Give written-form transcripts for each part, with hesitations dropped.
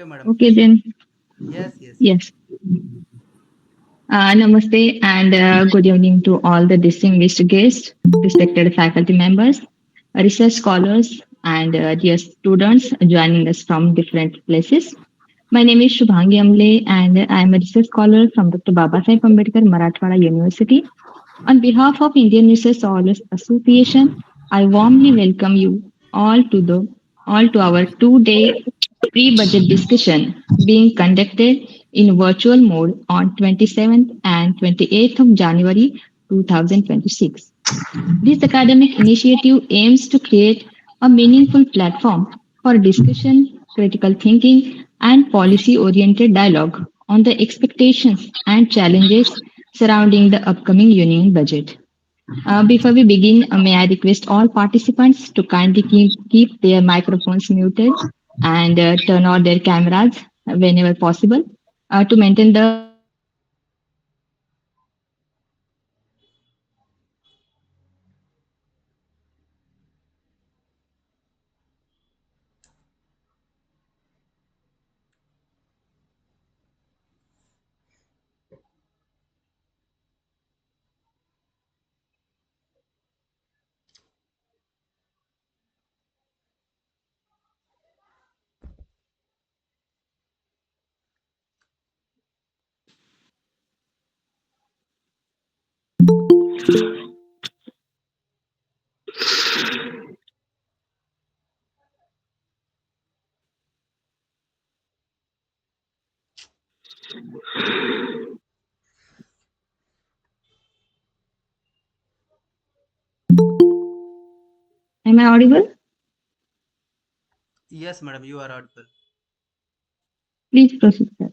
madam. Okay, then. Yes, yes, yes. Yes. Namaste and good evening to all the distinguished guests, respected faculty members, research scholars, and dear students joining us from different places. My name is Shubhangi Amle, and I am a research scholar from Dr. Babasaheb Ambedkar Marathwada University. On behalf of Indian Research Scholars Association, I warmly welcome you all to our two-day pre-budget discussion being conducted in virtual mode on 27th and 28th of January 2026. This academic initiative aims to create a meaningful platform for discussion, critical thinking, and policy oriented dialogue on the expectations and challenges surrounding the upcoming union budget. Before we begin, may I request all participants to kindly keep their microphones muted and turn on their cameras whenever possible to maintain the professional atmosphere in the discussion. Am I audible? Yes, madam, you are audible. Please proceed, sir.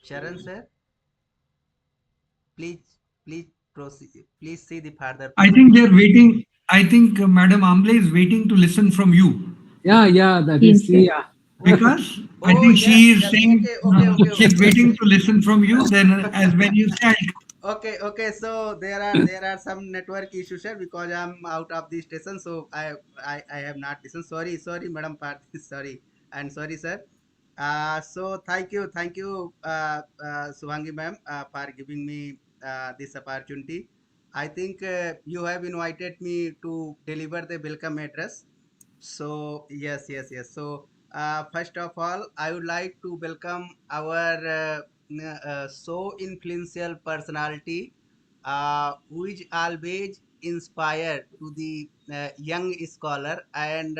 Charan sir, please, please proceed. Please see the further I think proceeding. they're waiting. I think Madam Amble is waiting to listen from you Yeah, that is Yes, sir. the because I Oh, think yes, she is yes. saying Okay, okay, okay, she's okay. waiting to listen from you. Then, as when you say, Okay, okay. So there are some network issues here because I'm out of the station, so I have not listened. Sorry, madam. Sorry, and sorry, sir. So thank you, Suhangi ma'am, for giving me this opportunity. I think you have invited me to deliver the welcome address. So yes. So first of all, I would like to welcome our so influential personality, who is always inspired to the young scholar, and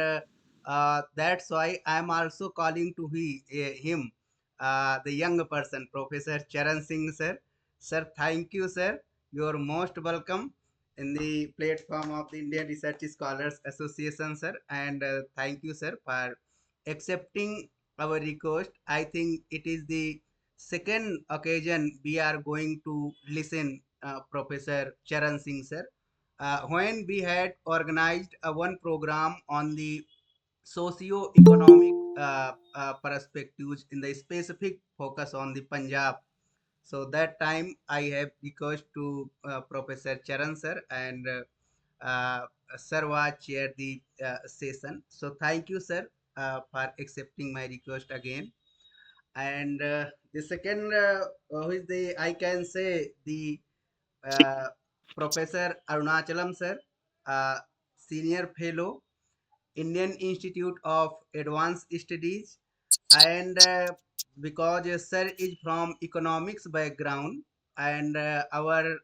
that's why I am also calling to him, the young person, Professor Charan Singh sir. Sir, thank you, sir. You are most welcome in the platform of the Indian Research Scholars Association, sir. And thank you, sir, for accepting our request. I think it is the second occasion we are going to listen Professor Charan Singh, sir. When we had organized one program on the socio-economic perspectives in the specific focus on the Punjab, so that time I have request to Professor Charan sir, and sir was chair the session. So thank you, sir, for accepting my request again. And the second, who is the, I can say, the uh, Professor Arunachalam sir, uh, senior fellow, Indian Institute of Advanced Studies, and because sir is from economics background, and our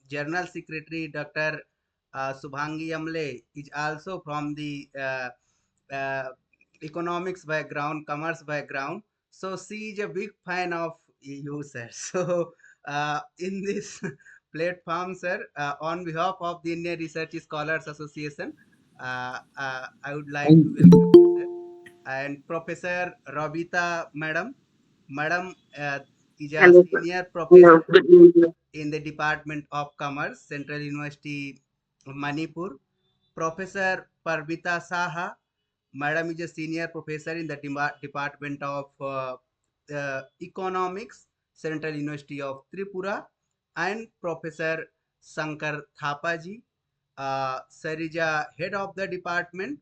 General Secretary Dr. Subhangi Amle is also from the uh, economics background, commerce background. So she is a big fan of you, sir. So in this platform, sir, on behalf of the Indian Research Scholars Association, I would like to thank welcome you, sir. And Professor Robita, Madam is a Hello. senior Hello. professor Good evening. in the Department of Commerce, Central University, Manipur. Professor Paramita Saha, Madam is a senior professor in the Department of Economics, Central University of Tripura, and Professor Sankar Thappa ji. Sir is a head of the department,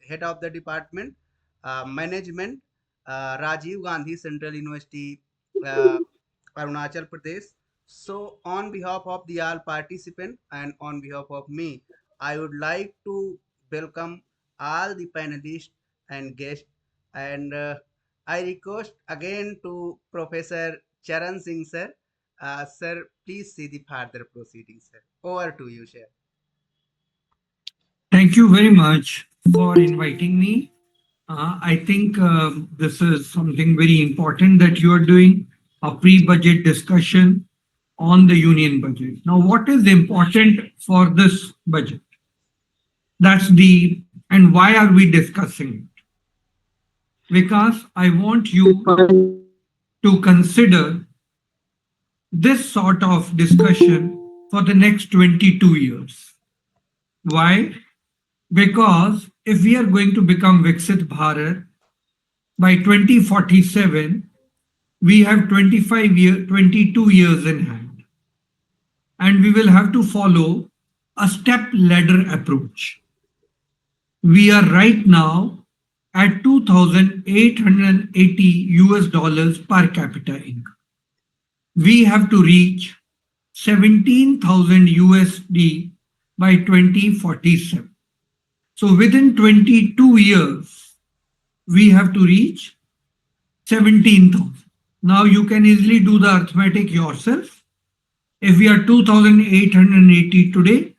head of the department, management, Rajiv Gandhi Central University, uh, Arunachal Pradesh. So, on behalf of the all participants and on behalf of me, I would like to welcome all the panelists and guests. And I request again to Professor Charan Singh sir. Sir, please see the further proceedings, sir. Over to you, sir. Thank you very much for inviting me. I think this is something very important that you are doing, a pre-budget discussion on the union budget. Now, what is important for this budget? That's the, and why are we discussing it? Because I want you to consider this sort of discussion for the next 22 years. Why? Because if we are going to become Viksit Bharat by 2047, we have 22 years in hand. And we will have to follow a step ladder approach. We are right now at 2,880 US dollars per capita income. We have to reach 17,000 USD by 2047. So within 22 years, we have to reach 17,000. Now you can easily do the arithmetic yourself. If we are 2,880 today,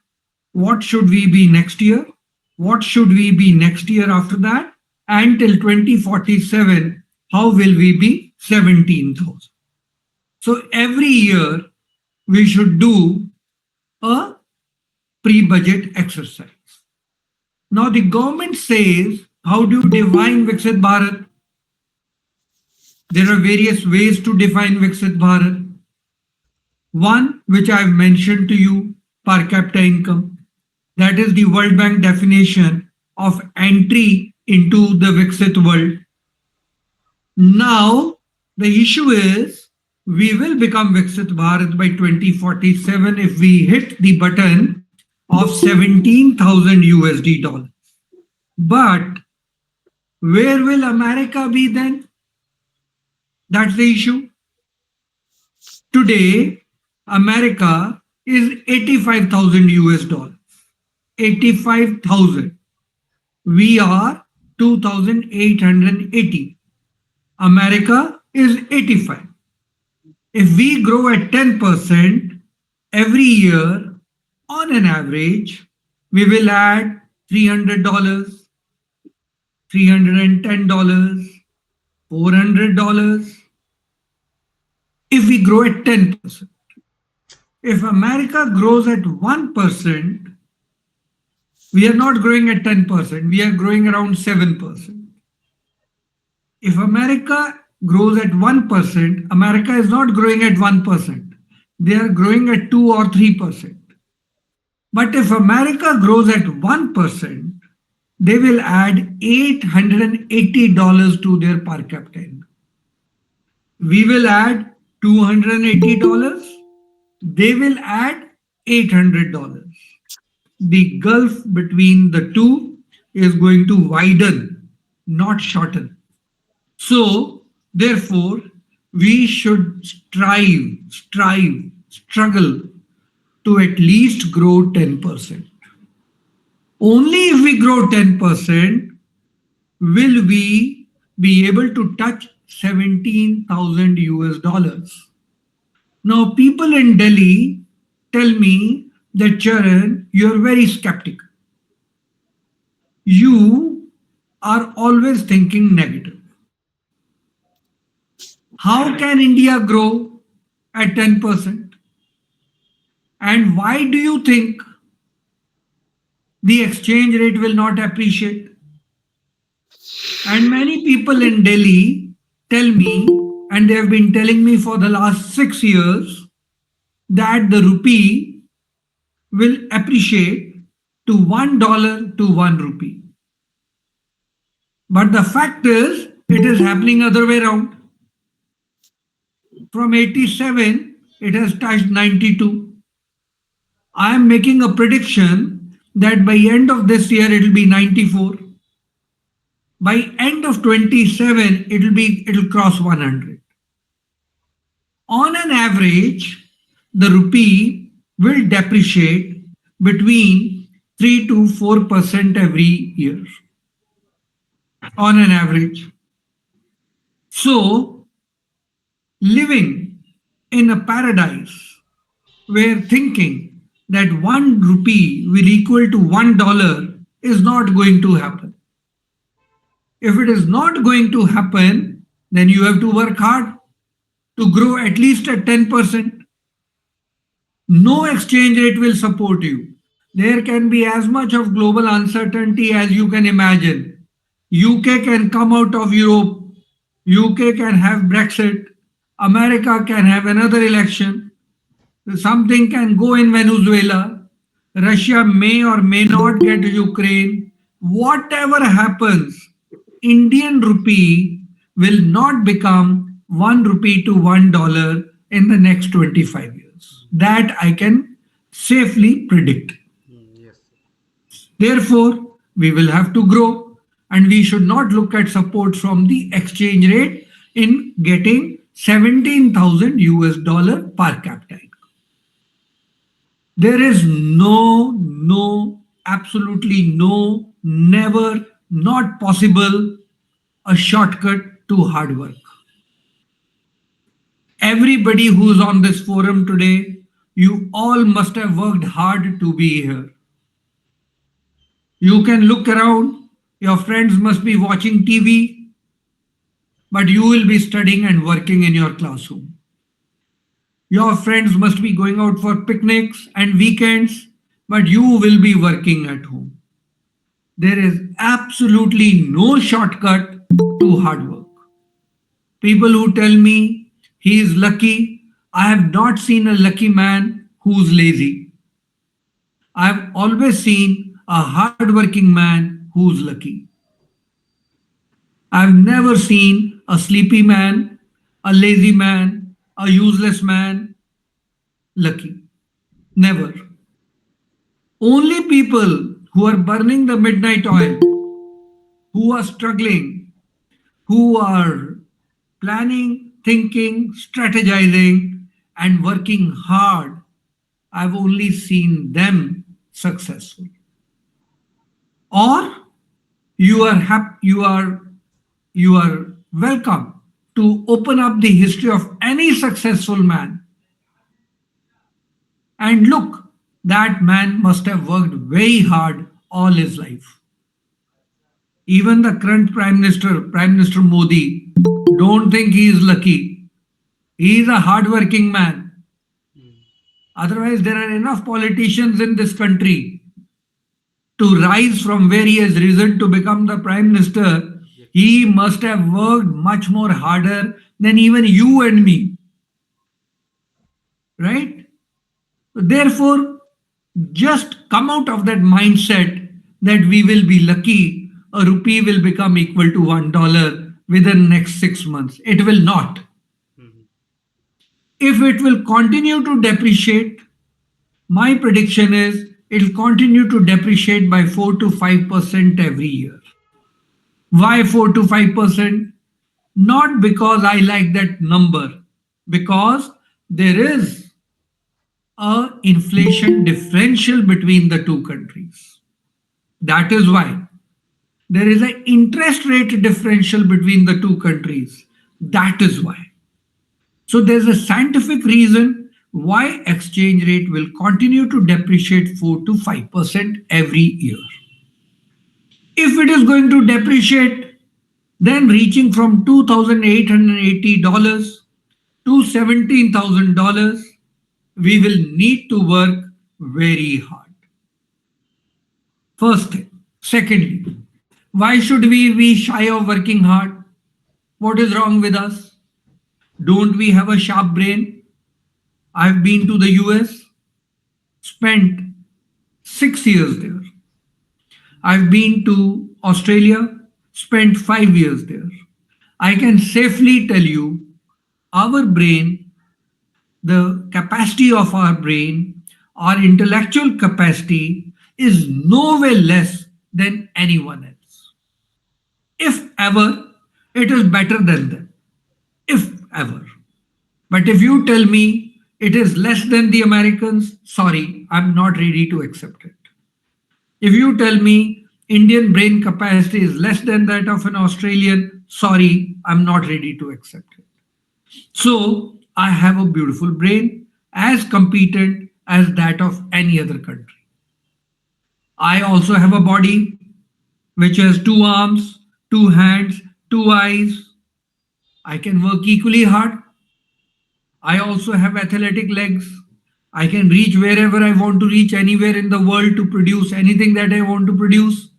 what should we be next year? What should we be next year after that? And till 2047, how will we be? 17,000. So every year we should do a pre-budget exercise. Now the government says, how do you define Viksit Bharat? There are various ways to define Viksit Bharat. One, which I've mentioned to you, per capita income. That is the World Bank definition of entry into the Viksit world. Now, the issue is, we will become Viksit Bharat by 2047 if we hit the button of 17,000 USD dollars. But where will America be then? That's the issue. Today, America is 85,000 US dollars. 85,000. We are 2,880. America is 85. If we grow at 10% every year, on an average, we will add $300, $310, $400 if we grow at 10%. If America grows at 1%, we are not growing at 10%, we are growing around 7%. If America grows at 1%, America is not growing at 1%, they are growing at 2 or 3%. But if America grows at 1%, they will add $880 to their per capita income. We will add $280, they will add $800. The gulf between the two is going to widen, not shorten. So, therefore, we should struggle to at least grow 10%. Only if we grow 10% will we be able to touch 17,000 US dollars. Now, people in Delhi tell me that, Charan, you're very skeptical. You are always thinking negative. How can India grow at 10%? And why do you think the exchange rate will not appreciate? And many people in Delhi tell me, and they have been telling me for the last 6 years, that the rupee will appreciate to $1 to 1 rupee. But the fact is, it is happening other way around. From 87, it has touched 92. I am making a prediction that by end of this year it will be 94. By end of 27, it'll cross 100. On an average, the rupee will depreciate between 3 to 4% every year on an average. So, living in a paradise where thinking that 1 rupee will equal to $1 is not going to happen. If it is not going to happen, then you have to work hard to grow at least at 10%. No exchange rate will support you. There can be as much of global uncertainty as you can imagine. UK can come out of Europe. UK can have Brexit. America can have another election. Something can go in Venezuela. Russia may or may not get Ukraine. Whatever happens, Indian rupee will not become 1 rupee to $1 in the next 25 years. That I can safely predict. Yes. Therefore, we will have to grow and we should not look at support from the exchange rate in getting 17,000 US dollar per capita. There is absolutely no, never, not possible a shortcut to hard work. Everybody who's on this forum today, you all must have worked hard to be here. You can look around, your friends must be watching TV, but you will be studying and working in your classroom. Your friends must be going out for picnics and weekends, but you will be working at home. There is absolutely no shortcut to hard work. People who tell me he is lucky, I have not seen a lucky man who's lazy. I've always seen a hardworking man who's lucky. I've never seen a sleepy man, a lazy man, a useless man lucky. Never. Only people who are burning the midnight oil, who are struggling, who are planning, thinking, strategizing, and working hard, I've only seen them successful. Or you are welcome to open up the history of any successful man and look, that man must have worked very hard all his life. Even the current Prime Minister Modi, don't think he is lucky. He is a hardworking man. Otherwise, there are enough politicians in this country to rise from where he has risen to become the Prime Minister. He must have worked much more harder than even you and me. Right? Therefore, just come out of that mindset that we will be lucky, a rupee will become equal to $1 within next 6 months. It will not. If it will continue to depreciate, my prediction is it will continue to depreciate by 4 to 5% every year. Why 4 to 5%? Not because I like that number, because there is a inflation differential between the two countries. That is why there is an interest rate differential between the two countries. That is why. So there's a scientific reason why exchange rate will continue to depreciate 4 to 5% every year. If it is going to depreciate, then reaching from $2,880 to $17,000, we will need to work very hard. First thing. Secondly, why should we be shy of working hard? What is wrong with us? Don't we have a sharp brain? I've been to the US, spent 6 years there. I've been to Australia, spent 5 years there. I can safely tell you our brain the capacity of our brain, our intellectual capacity is nowhere less than anyone else. If ever, it is better than them. If ever. But if you tell me it is less than the Americans, sorry, I'm not ready to accept it. If you tell me Indian brain capacity is less than that of an Australian, sorry, I'm not ready to accept it. So I have a beautiful brain as competent as that of any other country. I also have a body which has two arms, two hands, two eyes. I can work equally hard. I also have athletic legs. I can reach wherever I want to reach anywhere in the world to produce anything that I want to produce.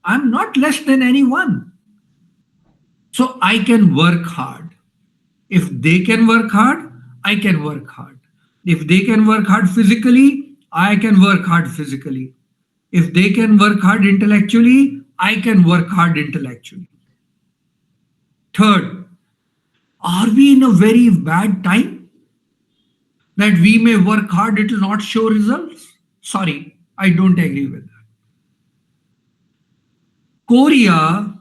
I'm not less than anyone. So I can work hard. If they can work hard, I can work hard. If they can work hard physically, I can work hard physically. If they can work hard intellectually, I can work hard intellectually. Third, are we in a very bad time that we may work hard, it will not show results? Sorry, I don't agree with that. Korea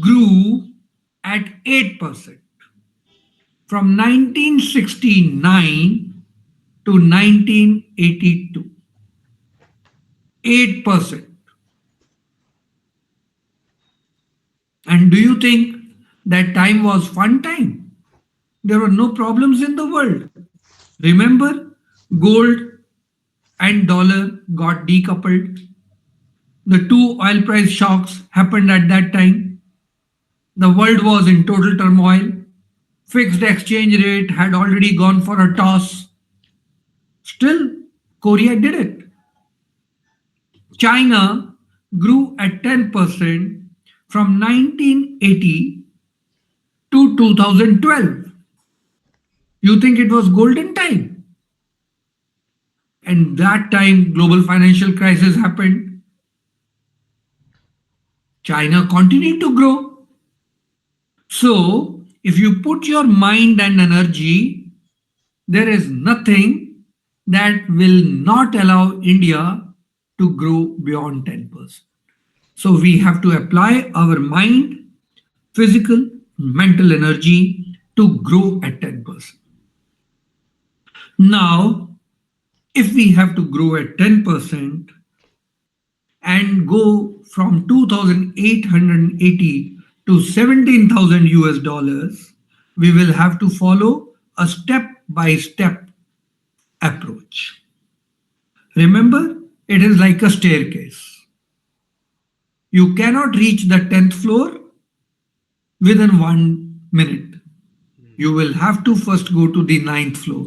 grew at 8% from 1969 to 1982. 8%. And do you think that time was fun time? There were no problems in the world. Remember, gold and dollar got decoupled. The two oil price shocks happened at that time. The world was in total turmoil. Fixed exchange rate had already gone for a toss. Still, Korea did it. China grew at 10% from 1980 to 2012. You think it was golden time? And that time global financial crisis happened. China continued to grow. So if you put your mind and energy, there is nothing that will not allow India to grow beyond 10%. So we have to apply our mind, physical, mental energy to grow at 10%. Now, if we have to grow at 10% and go from 2,880 to 17,000 US dollars, we will have to follow a step by step approach. Remember, it is like a staircase. You cannot reach the 10th floor within 1 minute. You will have to first go to the ninth floor.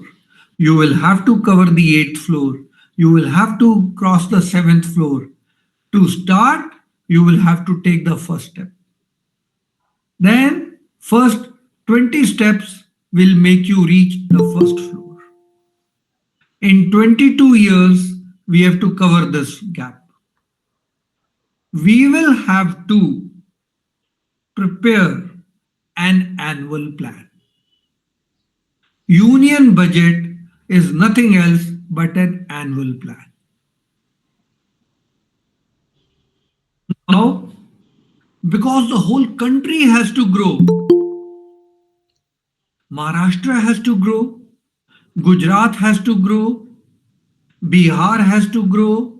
You will have to cover the eighth floor. You will have to cross the seventh floor. To start, you will have to take the first step. Then, first 20 steps will make you reach the first floor. In 22 years, we have to cover this gap. We will have to prepare an annual plan. Union budget is nothing else but an annual plan. Now, because the whole country has to grow, Maharashtra has to grow, Gujarat has to grow, Bihar has to grow,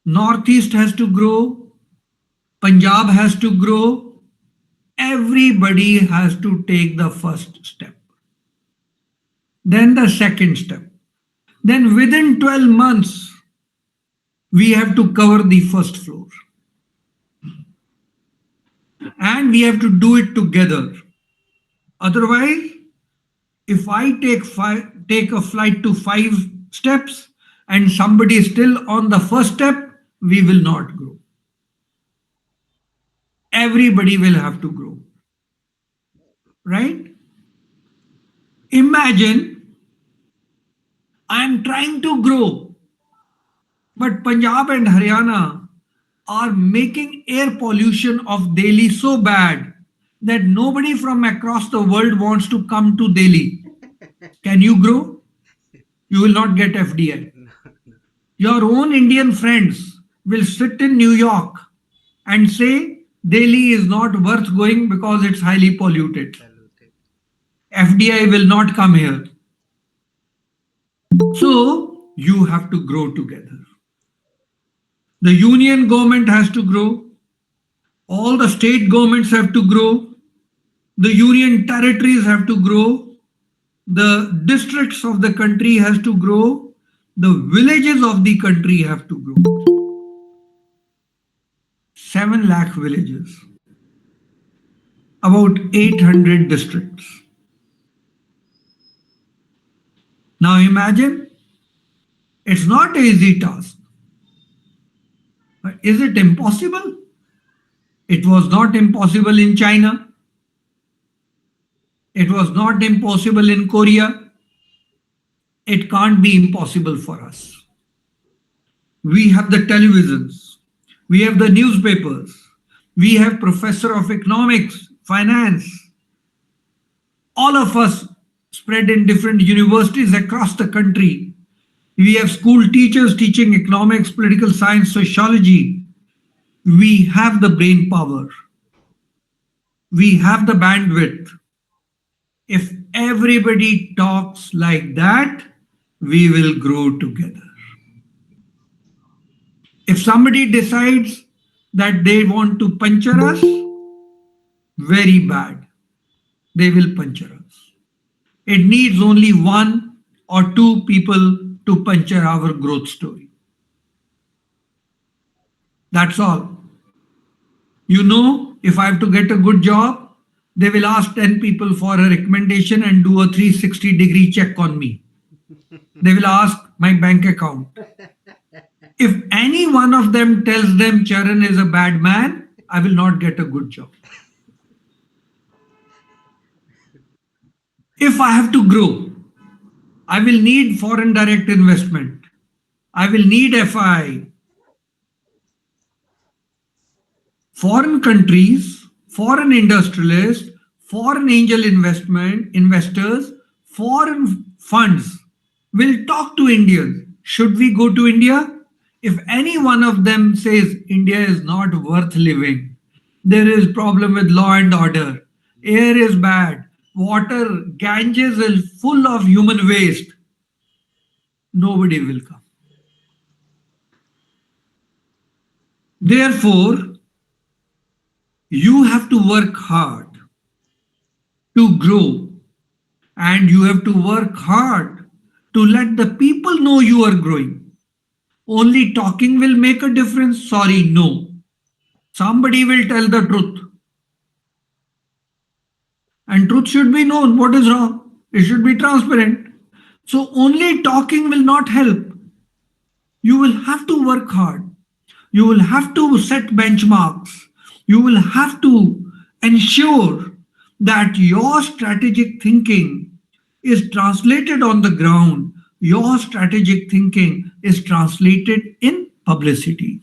Northeast has to grow, Punjab has to grow. Everybody has to take the first step. Then the second step. Then within 12 months, we have to cover the first floor. And we have to do it together. Otherwise, if I take a flight to 5 steps and somebody is still on the first step, we will not grow. Everybody will have to grow. Right? Imagine I am trying to grow, but Punjab and Haryana are making air pollution of Delhi so bad that nobody from across the world wants to come to Delhi. Can you grow? You will not get FDI. No, no. Your own Indian friends will sit in New York and say Delhi is not worth going because it's highly polluted. Polluted. FDI will not come here. So you have to grow together. The union government has to grow. All the state governments have to grow. The union territories have to grow. The districts of the country has to grow. The villages of the country have to grow. 7 lakh villages, about 800 districts. Now imagine, it's not an easy task. But is it impossible? It was not impossible in China. It was not impossible in Korea. It can't be impossible for us. We have the televisions, we have the newspapers, we have professor of economics, finance, all of us spread in different universities across the country. We have school teachers teaching economics, political science, sociology. We have the brain power. We have the bandwidth. If everybody talks like that, we will grow together. If somebody decides that they want to puncture us, very bad. They will puncture us. It needs only one or two people to puncture our growth story. That's all. You know, if I have to get a good job, they will ask 10 people for a recommendation and do a 360-degree check on me. They will ask my bank account. If any one of them tells them Charan is a bad man, I will not get a good job. If I have to grow, I will need foreign direct investment. I will need FI. Foreign countries, foreign industrialists, foreign angel investors, foreign funds will talk to Indians. Should we go to India? If any one of them says India is not worth living, there is problem with law and order, air is bad, water, Ganges is full of human waste, nobody will come. Therefore, you have to work hard to grow, and you have to work hard to let the people know you are growing. Only talking will make a difference? Sorry, no. Somebody will tell the truth. And truth should be known. What is wrong? It should be transparent. So only talking will not help. You will have to work hard. You will have to set benchmarks. You will have to ensure that your strategic thinking is translated on the ground. Your strategic thinking is translated in publicity.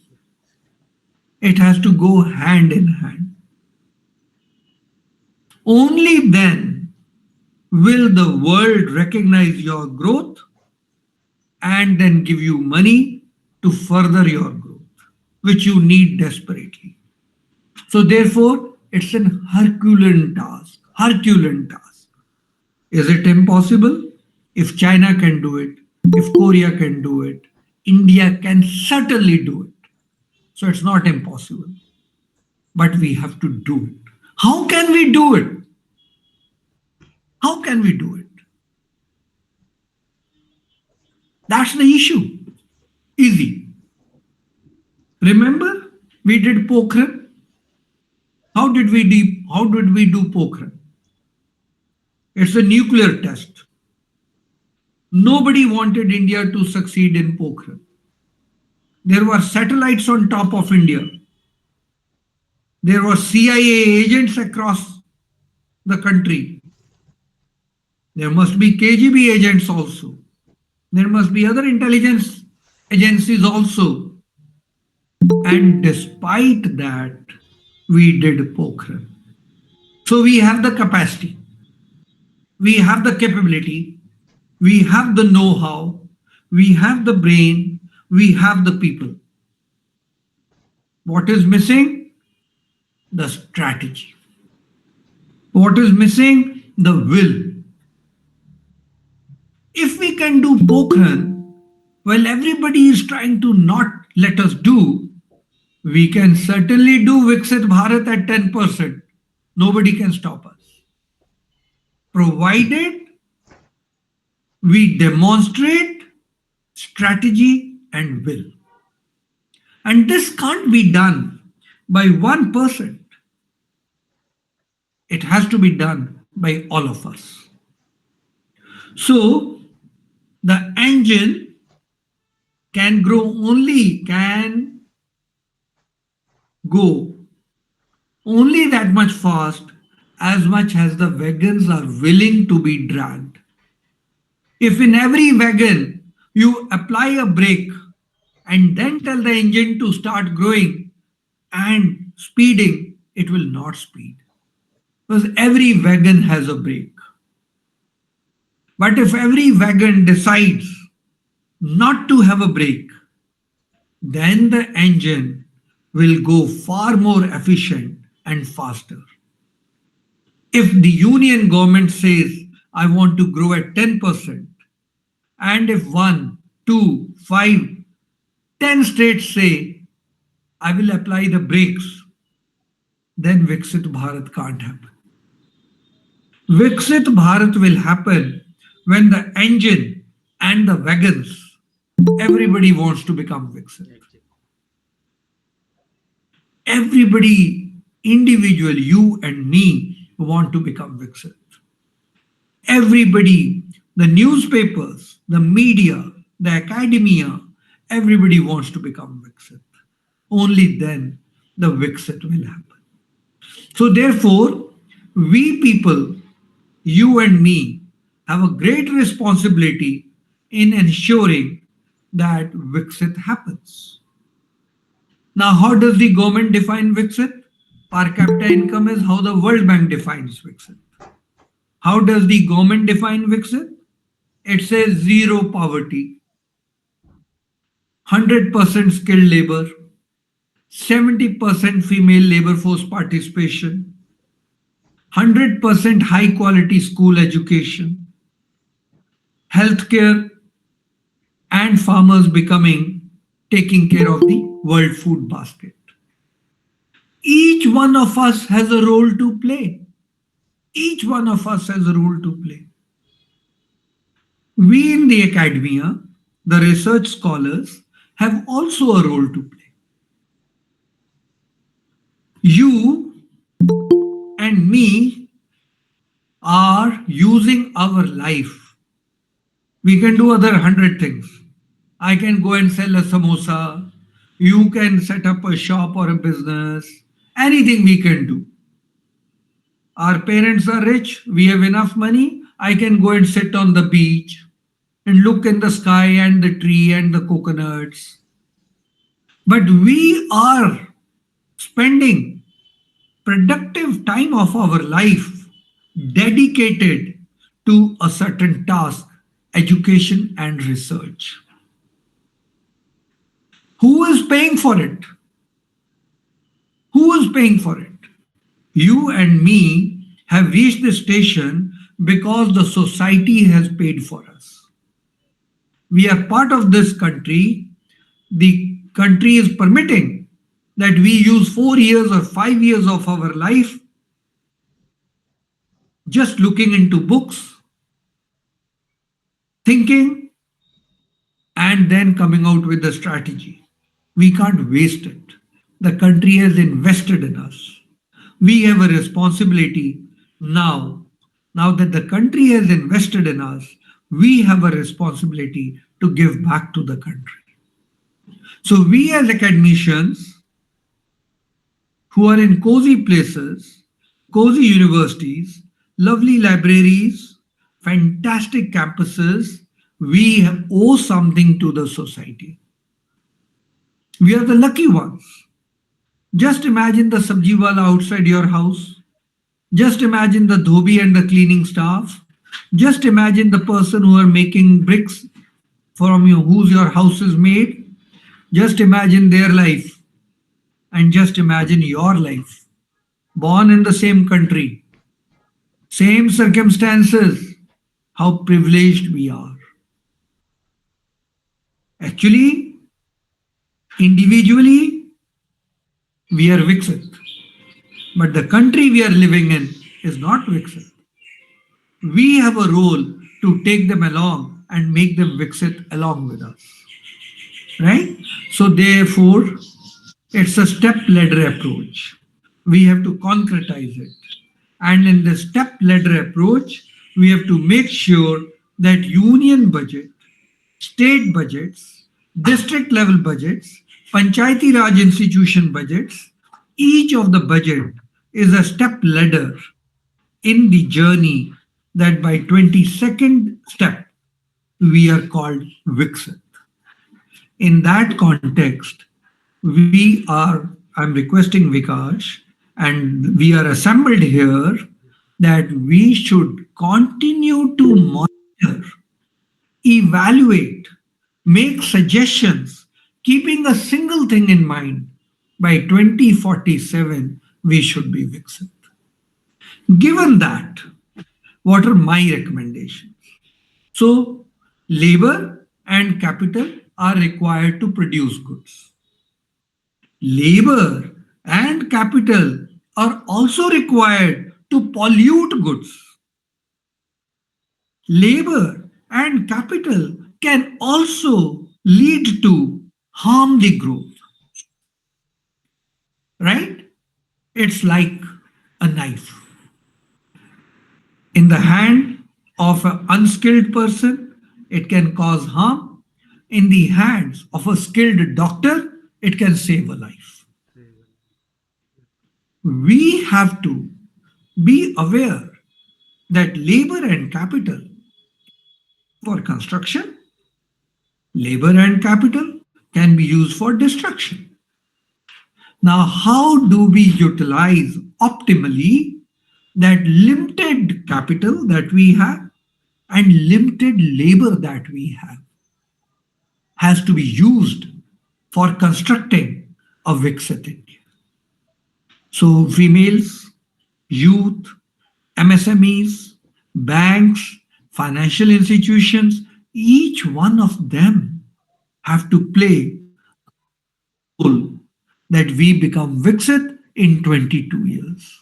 It has to go hand in hand. Only then will the world recognize your growth and then give you money to further your growth, which you need desperately. So therefore, it's an Herculean task. Herculean task. Is it impossible? If China can do it, if Korea can do it, India can certainly do it. So it's not impossible. But we have to do it. How can we do it? How can we do it? That's the issue. Easy. Remember, we did Pokhran. How did we do Pokhran? It's a nuclear test. Nobody wanted India to succeed in Pokhran. There were satellites on top of India. There were CIA agents across the country. There must be KGB agents also. There must be other intelligence agencies also. And despite that, we did Pokhran. So we have the capacity. We have the capability. we have the know how, we have the brain, we have the people. What is missing? The strategy. What is missing? The will. If we can do Pokhran while everybody is trying to not let us do, we can certainly do Viksit Bharat at 10%. Nobody can stop us. Provided we demonstrate strategy and will. And this can't be done by one person. It has to be done by all of us. So the engine can grow only, can go only that much fast as much as the wagons are willing to be dragged. If in every wagon you apply a brake and then tell the engine to start growing and speeding, it will not speed because every wagon has a brake. But if every wagon decides not to have a brake, then the engine will go far more efficient and faster. If the union government says, I want to grow at 10%, and if 1, 2, 5, 10 states say, I will apply the brakes, then Viksit Bharat can't happen. Viksit Bharat will happen when the engine and the wagons, everybody wants to become Viksit. Everybody, individual, you and me, want to become Viksit. Everybody, the newspapers, the media, the academia, everybody wants to become Viksit. Only then the Viksit will happen. So therefore, we people, you and me, have a great responsibility in ensuring that Viksit happens. Now, how does the government define Viksit? Per capita income is how the World Bank defines Viksit. How does the government define Viksit? It says zero poverty, 100% skilled labor, 70% female labor force participation, 100% high quality school education, healthcare, and farmers becoming taking care of the world food basket. Each one of us has a role to play. Each one of us has a role to play. We in the academia, the research scholars, have also a role to play. You and me are using our life. We can do other 100 things. I can go and sell a samosa. You can set up a shop or a business. Anything we can do. Our parents are rich. We have enough money. I can go and sit on the beach and look in the sky and the tree and the coconuts. But we are spending productive time of our life dedicated to a certain task, education and research. Who is paying for it? Who is paying for it? You and me have reached the station because the society has paid for us. We are part of this country. The country is permitting that we use 4 years or 5 years of our life just looking into books, thinking, and then coming out with a strategy. We can't waste it. The country has invested in us. We have a responsibility now. Now that the country has invested in us, we have a responsibility to give back to the country. So we as academicians who are in cozy places, cozy universities, lovely libraries, fantastic campuses, we owe something to the society. We are the lucky ones. Just imagine the sabji wala outside your house. Just imagine the dhobi and the cleaning staff. Just imagine the person who are making bricks from you, whose your house is made. Just imagine their life and just imagine your life. Born in the same country, same circumstances, how privileged we are. Actually, individually, we are Viksit, but the country we are living in is not Viksit. We have a role to take them along and make them Viksit along with us. Right? So, therefore, it's a step ladder approach. We have to concretize it. And in the step ladder approach, we have to make sure that union budget, state budgets, district level budgets, Panchayati Raj institution budgets, each of the budget is a step ladder in the journey that by 22nd step we are called Viksit. In that context, I'm requesting Vikash, and we are assembled here that we should continue to monitor, evaluate, make suggestions, keeping a single thing in mind. By 2047, we should be Viksit. Given that, what are my recommendations? So, labor and capital are required to produce goods. Labor and capital are also required to pollute goods. Labor and capital can also lead to harm the growth. Right? It's like a knife. In the hand of an unskilled person, it can cause harm. In the hands of a skilled doctor, it can save a life. We have to be aware that labor and capital for construction, labor and capital can be used for destruction. Now, how do we utilize optimally that limited capital that we have and limited labor that we have? Has to be used for constructing a Viksit India. So, females, youth, MSMEs, banks, financial institutions, each one of them have to play a role that we become Viksit in 22 years.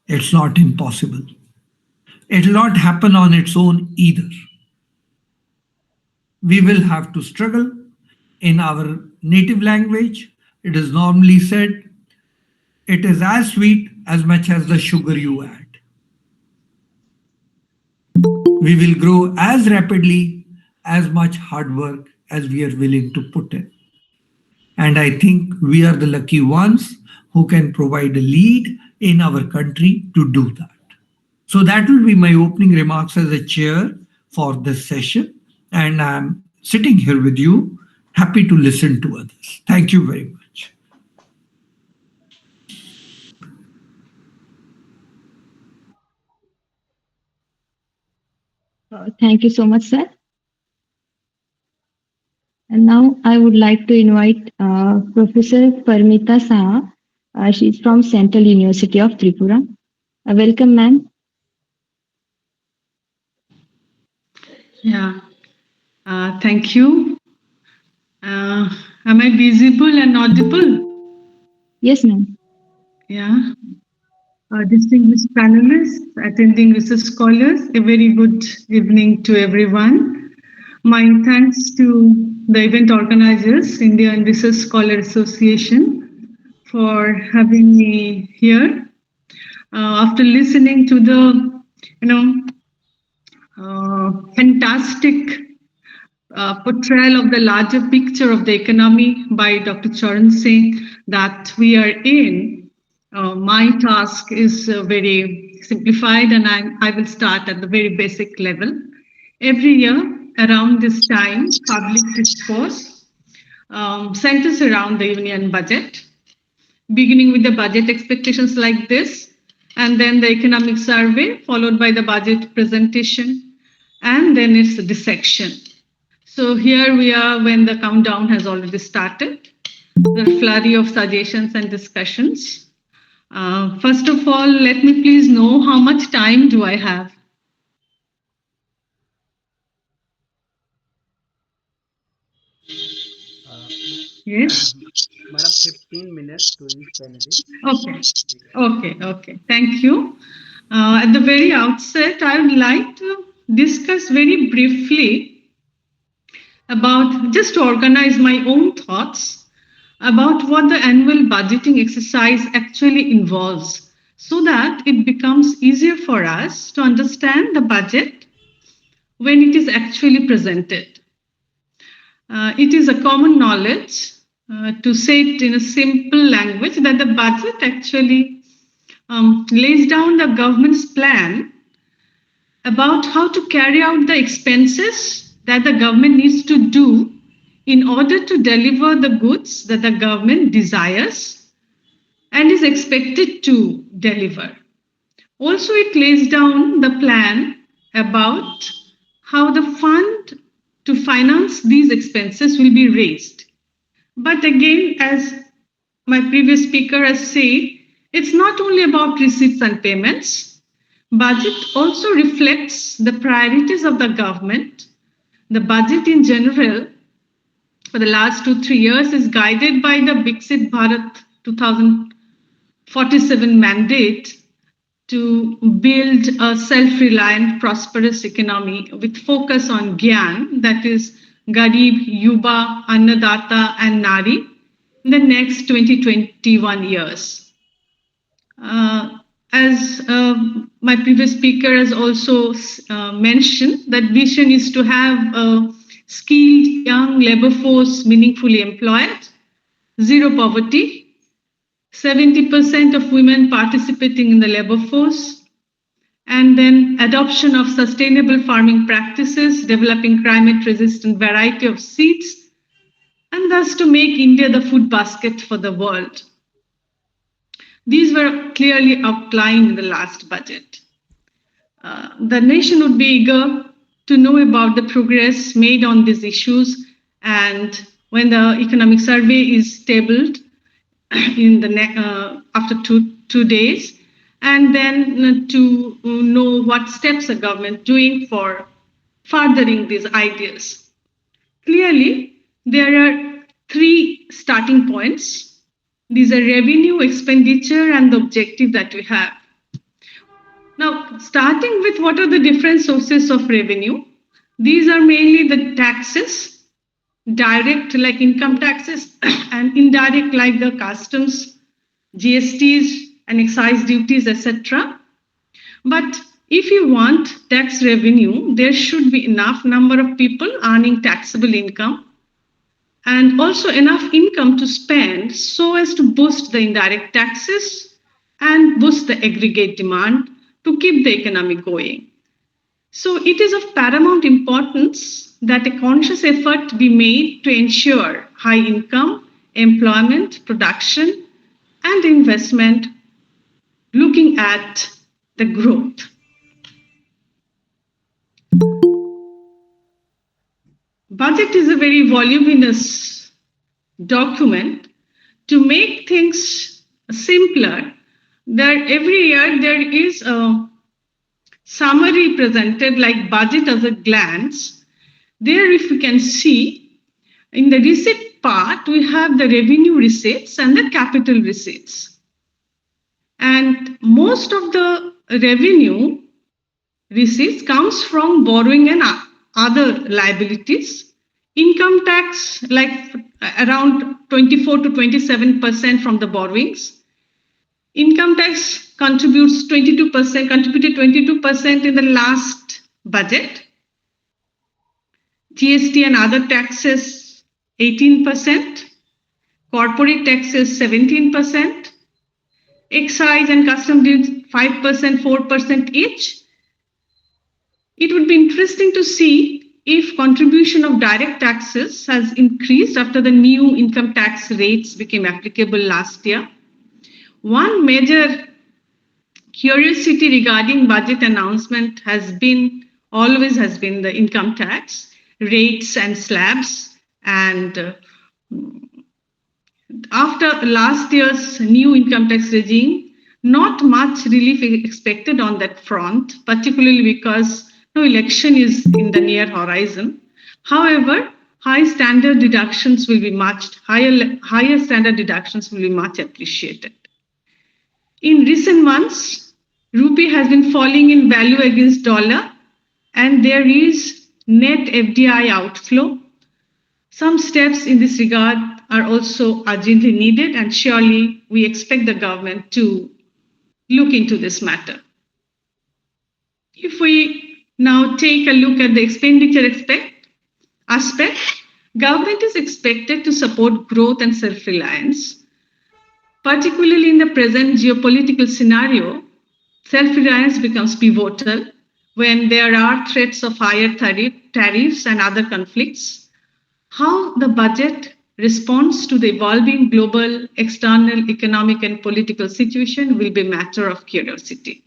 It's not impossible. It will not happen on its own either. We will have to struggle in our native language. It is normally said, it is as sweet as much as the sugar you add. We will grow as rapidly as much hard work as we are willing to put in. And I think we are the lucky ones who can provide a lead in our country to do that. So that will be my opening remarks as a chair for this session. And I'm sitting here with you, happy to listen to others. Thank you very much. Thank you so much, sir. And now I would like to invite Professor Paramita Saha. She's from Central University of Tripura. Welcome, ma'am. Yeah, thank you. Am I visible and audible? Yes, ma'am. Yeah. Distinguished panelists, attending research scholars, a very good evening to everyone. My thanks to the event organizers, Indian Research Scholar Association, for having me here. After listening to the, fantastic portrayal of the larger picture of the economy by Dr. Charan Singh that we are in, my task is very simplified, and I will start at the very basic level. Every year around this time, public discourse centers around the union budget, beginning with the budget expectations like this. and then the economic survey, followed by the budget presentation, and then it's the dissection. So here we are when the countdown has already started, the flurry of suggestions and discussions. First of all, let me please know how much time do I have? Yes. Madam, 15 minutes to each panelist. Okay. Thank you. At the very outset, I would like to discuss very briefly about, just to organize my own thoughts about what the annual budgeting exercise actually involves, so that it becomes easier for us to understand the budget when it is actually presented. It is a common knowledge, to say it in a simple language, that the budget actually lays down the government's plan about how to carry out the expenses that the government needs to do in order to deliver the goods that the government desires and is expected to deliver. Also, it lays down the plan about how the fund to finance these expenses will be raised. But again, as my previous speaker has said, it's not only about receipts and payments. Budget also reflects the priorities of the government. The budget in general for the last 2-3 years is guided by the Viksit Bharat 2047 mandate to build a self-reliant, prosperous economy with focus on Gyan, that is Garib, Yuba, Annadata, and Nari, in the next 20-21 years. As my previous speaker has also mentioned, that vision is to have a skilled young labor force meaningfully employed, zero poverty, 70% of women participating in the labor force, and then adoption of sustainable farming practices, developing climate-resistant variety of seeds, and thus to make India the food basket for the world. These were clearly outlined in the last budget. The nation would be eager to know about the progress made on these issues, and when the economic survey is tabled in the after two days, and then to know what steps the government doing for furthering these ideas. Clearly, there are 3 starting points. These are revenue, expenditure, and the objective that we have. Now, starting with what are the different sources of revenue? These are mainly the taxes, direct like income taxes, and indirect like the customs, GSTs, and excise duties, etc. But if you want tax revenue, there should be enough number of people earning taxable income, and also enough income to spend so as to boost the indirect taxes and boost the aggregate demand to keep the economy going. So it is of paramount importance that a conscious effort be made to ensure high income, employment, production, and investment, looking at the growth. Budget is a very voluminous document. To make things simpler, every year there is a summary presented like budget as a glance. There, if you can see, in the receipt part, we have the revenue receipts and the capital receipts. And most of the revenue receipts comes from borrowing and other liabilities. Income tax, like around 24 to 27% from the borrowings. Income tax contributed 22% in the last budget. GST and other taxes, 18%. Corporate taxes, 17%. Excise and custom duties, 5%, 4% each. It would be interesting to see if contribution of direct taxes has increased after the new income tax rates became applicable last year. One major curiosity regarding budget announcement always has been the income tax, rates and slabs. And after last year's new income tax regime, not much relief expected on that front, particularly because no election is in the near horizon. However, higher standard deductions will be much appreciated. In recent months, rupee has been falling in value against dollar, and there is net FDI outflow. Some steps in this regard are also urgently needed, and surely we expect the government to look into this matter. If we now take a look at the expenditure aspect, government is expected to support growth and self-reliance. Particularly in the present geopolitical scenario, self-reliance becomes pivotal when there are threats of higher tariffs and other conflicts. How the budget responds to the evolving global, external, economic and political situation will be a matter of curiosity.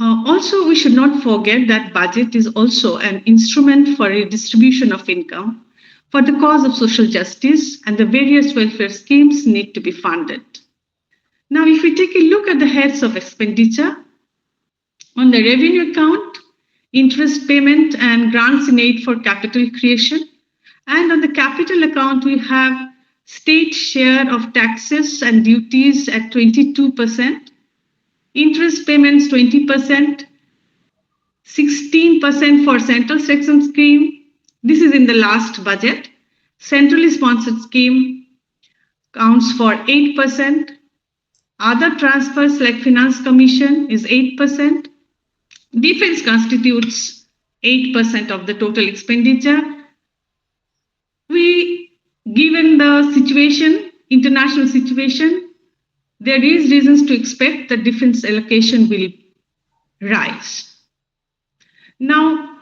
Also, we should not forget that budget is also an instrument for a distribution of income for the cause of social justice, and the various welfare schemes need to be funded. Now, if we take a look at the heads of expenditure, on the revenue account, interest payment and grants in aid for capital creation, and on the capital account, we have state share of taxes and duties at 22%, interest payments 20%, 16% for central section scheme. This is in the last budget. Centrally sponsored scheme counts for 8%. Other transfers like Finance Commission is 8%. Defense constitutes 8% of the total expenditure. Given the situation, international situation, there is reasons to expect that defense allocation will rise. Now,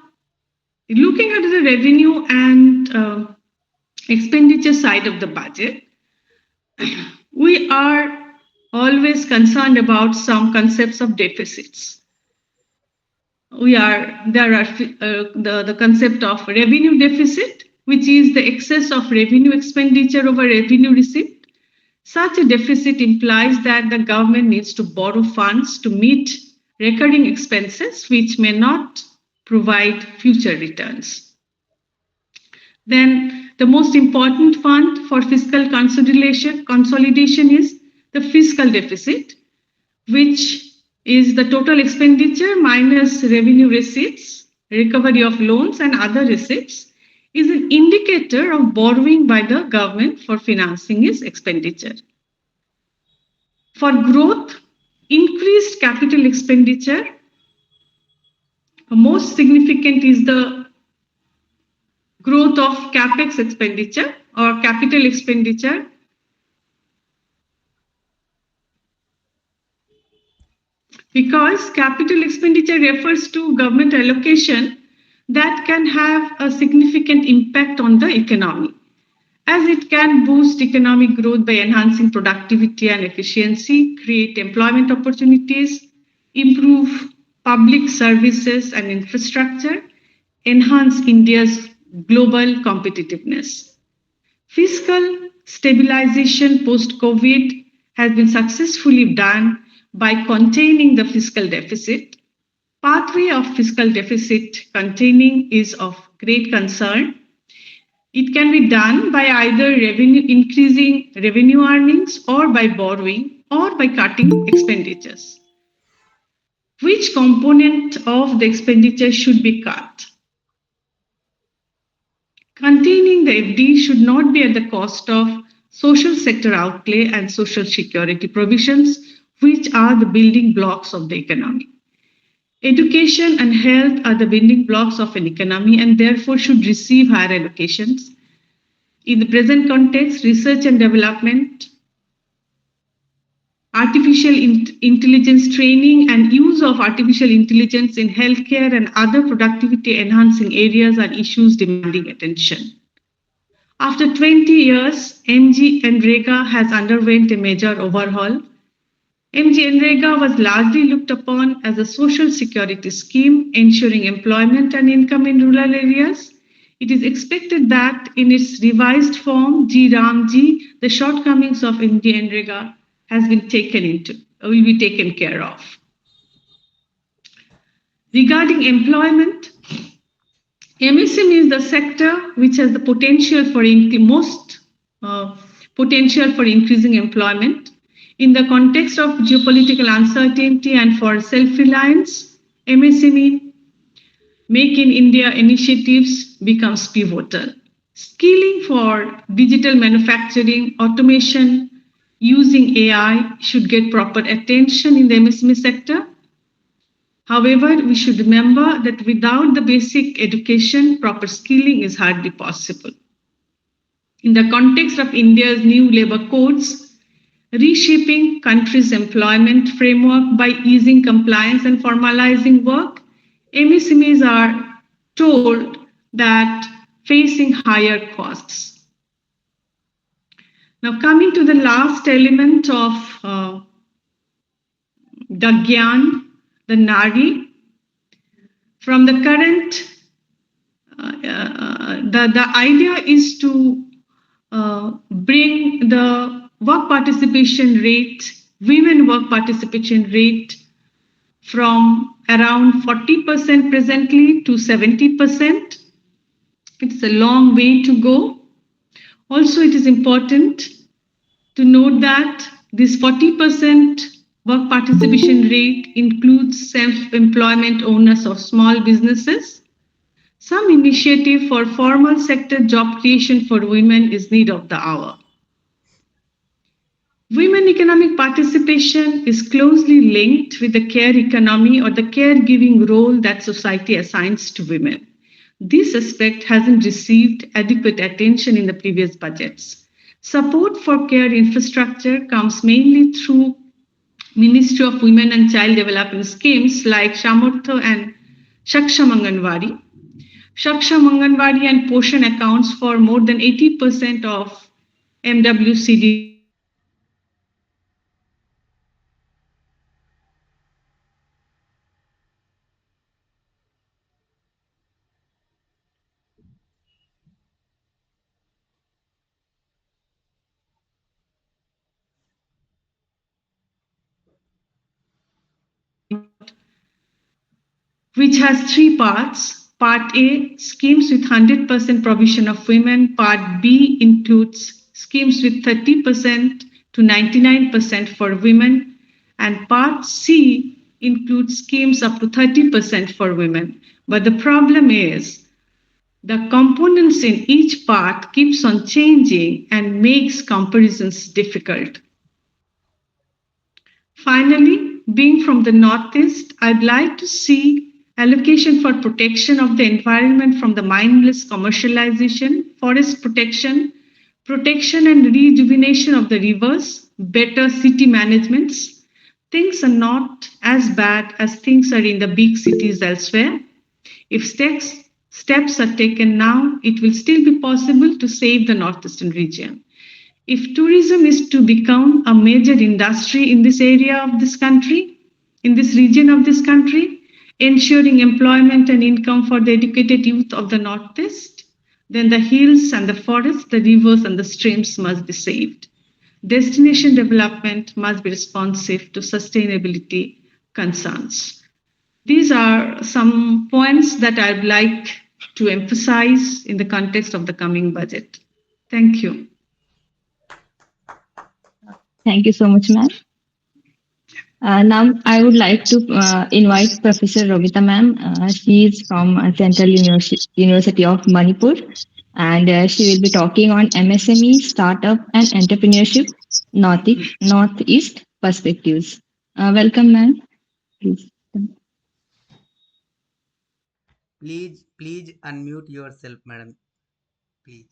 looking at the revenue and expenditure side of the budget, we are always concerned about some concepts of deficits. There are the concept of revenue deficit, which is the excess of revenue expenditure over revenue receipt. Such a deficit implies that the government needs to borrow funds to meet recurring expenses which may not provide future returns. Then the most important fund for fiscal consolidation is the fiscal deficit, which is the total expenditure minus revenue receipts, recovery of loans and other receipts, is an indicator of borrowing by the government for financing its expenditure. For growth, increased capital expenditure, most significant is the growth of capex expenditure or capital expenditure. Because capital expenditure refers to government allocation that can have a significant impact on the economy, as it can boost economic growth by enhancing productivity and efficiency, create employment opportunities, improve public services and infrastructure, enhance India's global competitiveness. Fiscal stabilization post-COVID has been successfully done by containing the fiscal deficit. Pathway of fiscal deficit containing is of great concern. It can be done by either increasing revenue earnings or by borrowing or by cutting expenditures. Which component of the expenditure should be cut? Containing the FD should not be at the cost of social sector outlay and social security provisions, which are the building blocks of the economy. Education and health are the building blocks of an economy and therefore should receive higher allocations. In the present context, research and development, artificial intelligence training and use of artificial intelligence in healthcare and other productivity enhancing areas are issues demanding attention. After 20 years, MG and REGA has underwent a major overhaul. MGNREGA was largely looked upon as a social security scheme ensuring employment and income in rural areas. It is expected that in its revised form, G. the shortcomings of MGNREGA will be taken care of. Regarding employment, MSME is the sector which has the potential for potential for increasing employment. In the context of geopolitical uncertainty and for self-reliance, MSME Make in India initiatives becomes pivotal. Skilling for digital manufacturing, automation, using AI should get proper attention in the MSME sector. However, we should remember that without the basic education, proper skilling is hardly possible. In the context of India's new labor codes, reshaping country's employment framework by easing compliance and formalizing work, MSMEs are told that facing higher costs. Now coming to the last element of the Gyan, the Nari, from the current, the idea is to bring the work participation rate, women work participation rate from around 40% presently to 70%. It's a long way to go. Also, it is important to note that this 40% work participation rate includes self-employment owners of small businesses. Some initiative for formal sector job creation for women is need of the hour. Women economic participation is closely linked with the care economy or the caregiving role that society assigns to women. This aspect hasn't received adequate attention in the previous budgets. Support for care infrastructure comes mainly through Ministry of Women and Child Development schemes like Samartha and Shaksham Anganwadi. Shaksham Anganwadi and Poshan accounts for more than 80% of MWCD. Which has three parts. Part A, schemes with 100% provision of women. Part B includes schemes with 30% to 99% for women. And Part C includes schemes up to 30% for women. But the problem is the components in each part keeps on changing and makes comparisons difficult. Finally, being from the Northeast, I'd like to see allocation for protection of the environment from the mindless commercialization, forest protection, protection and rejuvenation of the rivers, better city managements. Things are not as bad as things are in the big cities elsewhere. If steps are taken now, it will still be possible to save the northeastern region. If tourism is to become a major industry in this area of this country, in this region of this country, ensuring employment and income for the educated youth of the Northeast, then the hills and the forests, the rivers and the streams must be saved. Destination development must be responsive to sustainability concerns. These are some points that I'd like to emphasize in the context of the coming budget. Thank you. Thank you so much, ma'am. Now, I would like to invite Professor Robita ma'am. She is from Central University of Manipur, and she will be talking on MSME, startup, and entrepreneurship, Northeast perspectives. Welcome, ma'am. Please. Please unmute yourself, madam. Please.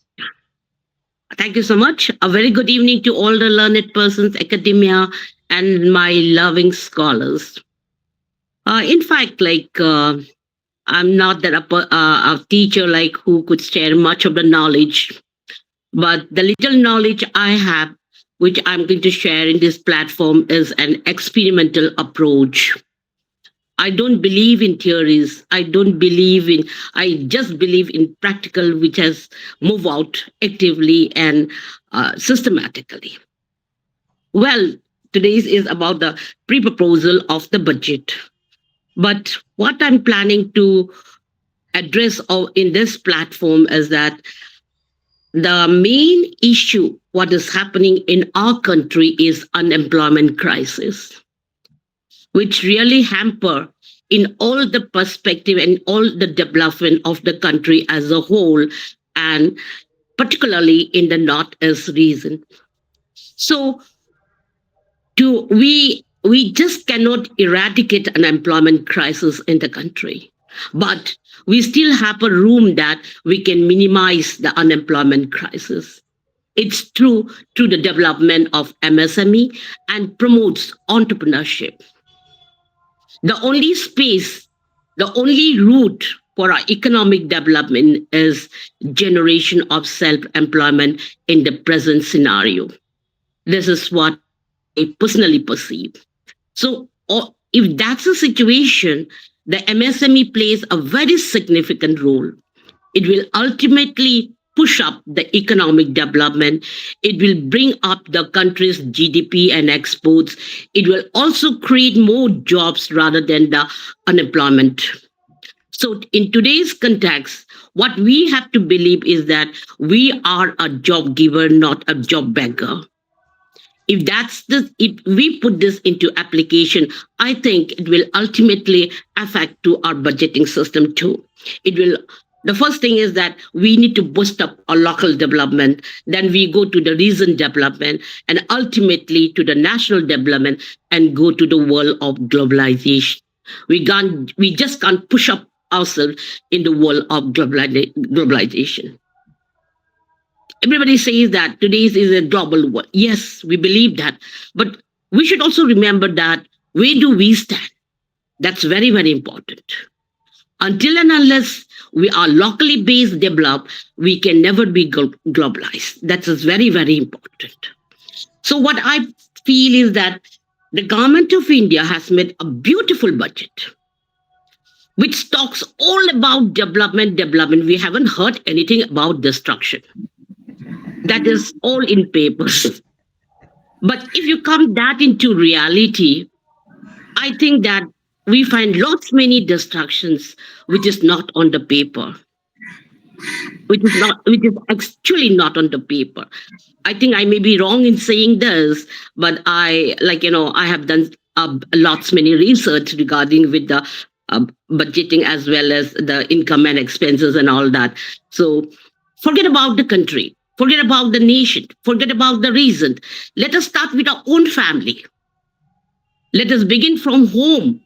Thank you so much. A very good evening to all the learned persons, academia, and my loving scholars. In fact, I'm not that a teacher like who could share much of the knowledge, but the little knowledge I have which I'm going to share in this platform, is an experimental approach. I don't believe in theories. I just believe in practical, which has moved out actively and systematically. Well, today's is about the pre-proposal of the budget. But what I'm planning to address in this platform is that the main issue, what is happening in our country, is unemployment crisis, which really hamper in all the perspective and all the development of the country as a whole, and particularly in the northeast region. So we just cannot eradicate unemployment crisis in the country, but we still have a room that we can minimize the unemployment crisis. It's through the development of MSME and promotes entrepreneurship. The only space, the only route for our economic development is generation of self-employment in the present scenario. This is what I personally perceive. So if that's the situation, the MSME plays a very significant role. It will ultimately push up the economic development. It will bring up the country's GDP and exports. It will also create more jobs rather than the unemployment. So in today's context, what we have to believe is that we are a job giver, not a job beggar. If we put this into application, I think it will ultimately affect to our budgeting system too. It will. The first thing is that we need to boost up our local development. Then we go to the region development and ultimately to the national development and go to the world of globalization. We just can't push up ourselves in the world of globalization. Everybody says that today's is a global world. Yes, we believe that. But we should also remember that where do we stand? That's very, very important. Until and unless we are locally based developed, we can never be globalized. That is very, very important. So what I feel is that the government of India has made a beautiful budget, which talks all about development. We haven't heard anything about destruction. That is all in papers. But if you come that into reality, I think that we find many destructions which is not on the paper, which is actually not on the paper. I think I may be wrong in saying this, but I have done many research regarding with the budgeting as well as the income and expenses and all that. So forget about the country, forget about the nation, forget about the region. Let us start with our own family. Let us begin from home.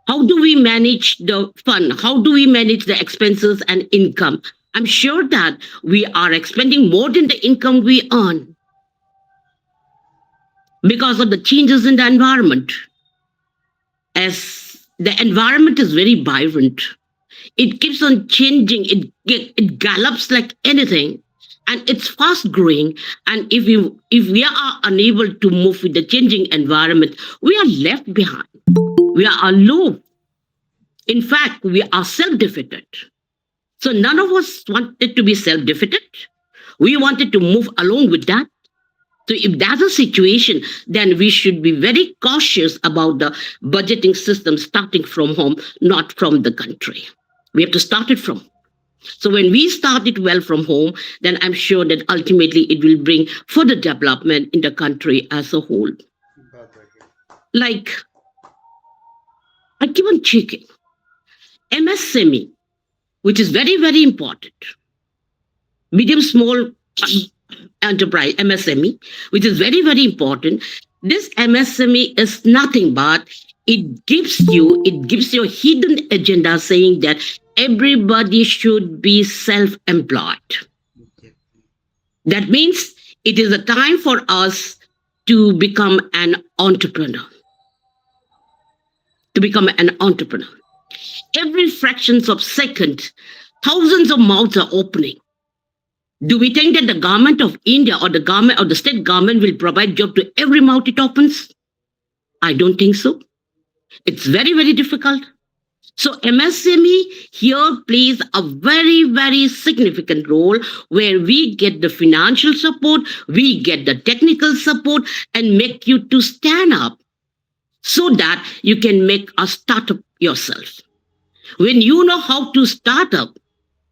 How do we manage the fund? How do we manage the expenses and income? I'm sure that we are expending more than the income we earn because of the changes in the environment. As the environment is very vibrant, it keeps on changing. It gallops like anything, and it's fast growing. And if we are unable to move with the changing environment, we are left behind. We are alone. In fact, we are self-defeated. So none of us wanted to be self-defeated. We wanted to move along with that. So if that's a situation, then we should be very cautious about the budgeting system starting from home, not from the country. We have to start it from. So when we start it well from home, then I'm sure that ultimately it will bring further development in the country as a whole. Like, I keep on checking. MSME, which is very, very important. Medium, small enterprise, MSME, which is very, very important. This MSME is nothing but it gives you a hidden agenda saying that everybody should be self-employed. That means it is a time for us to become an entrepreneur. Every fractions of second, thousands of mouths are opening. Do we think that the government of India or the government or the state government will provide job to every mouth it opens? I don't think so. It's very, very difficult. So MSME here plays a very, very significant role where we get the financial support, we get the technical support, and make you to stand up so that you can make a startup yourself. When you know how to start up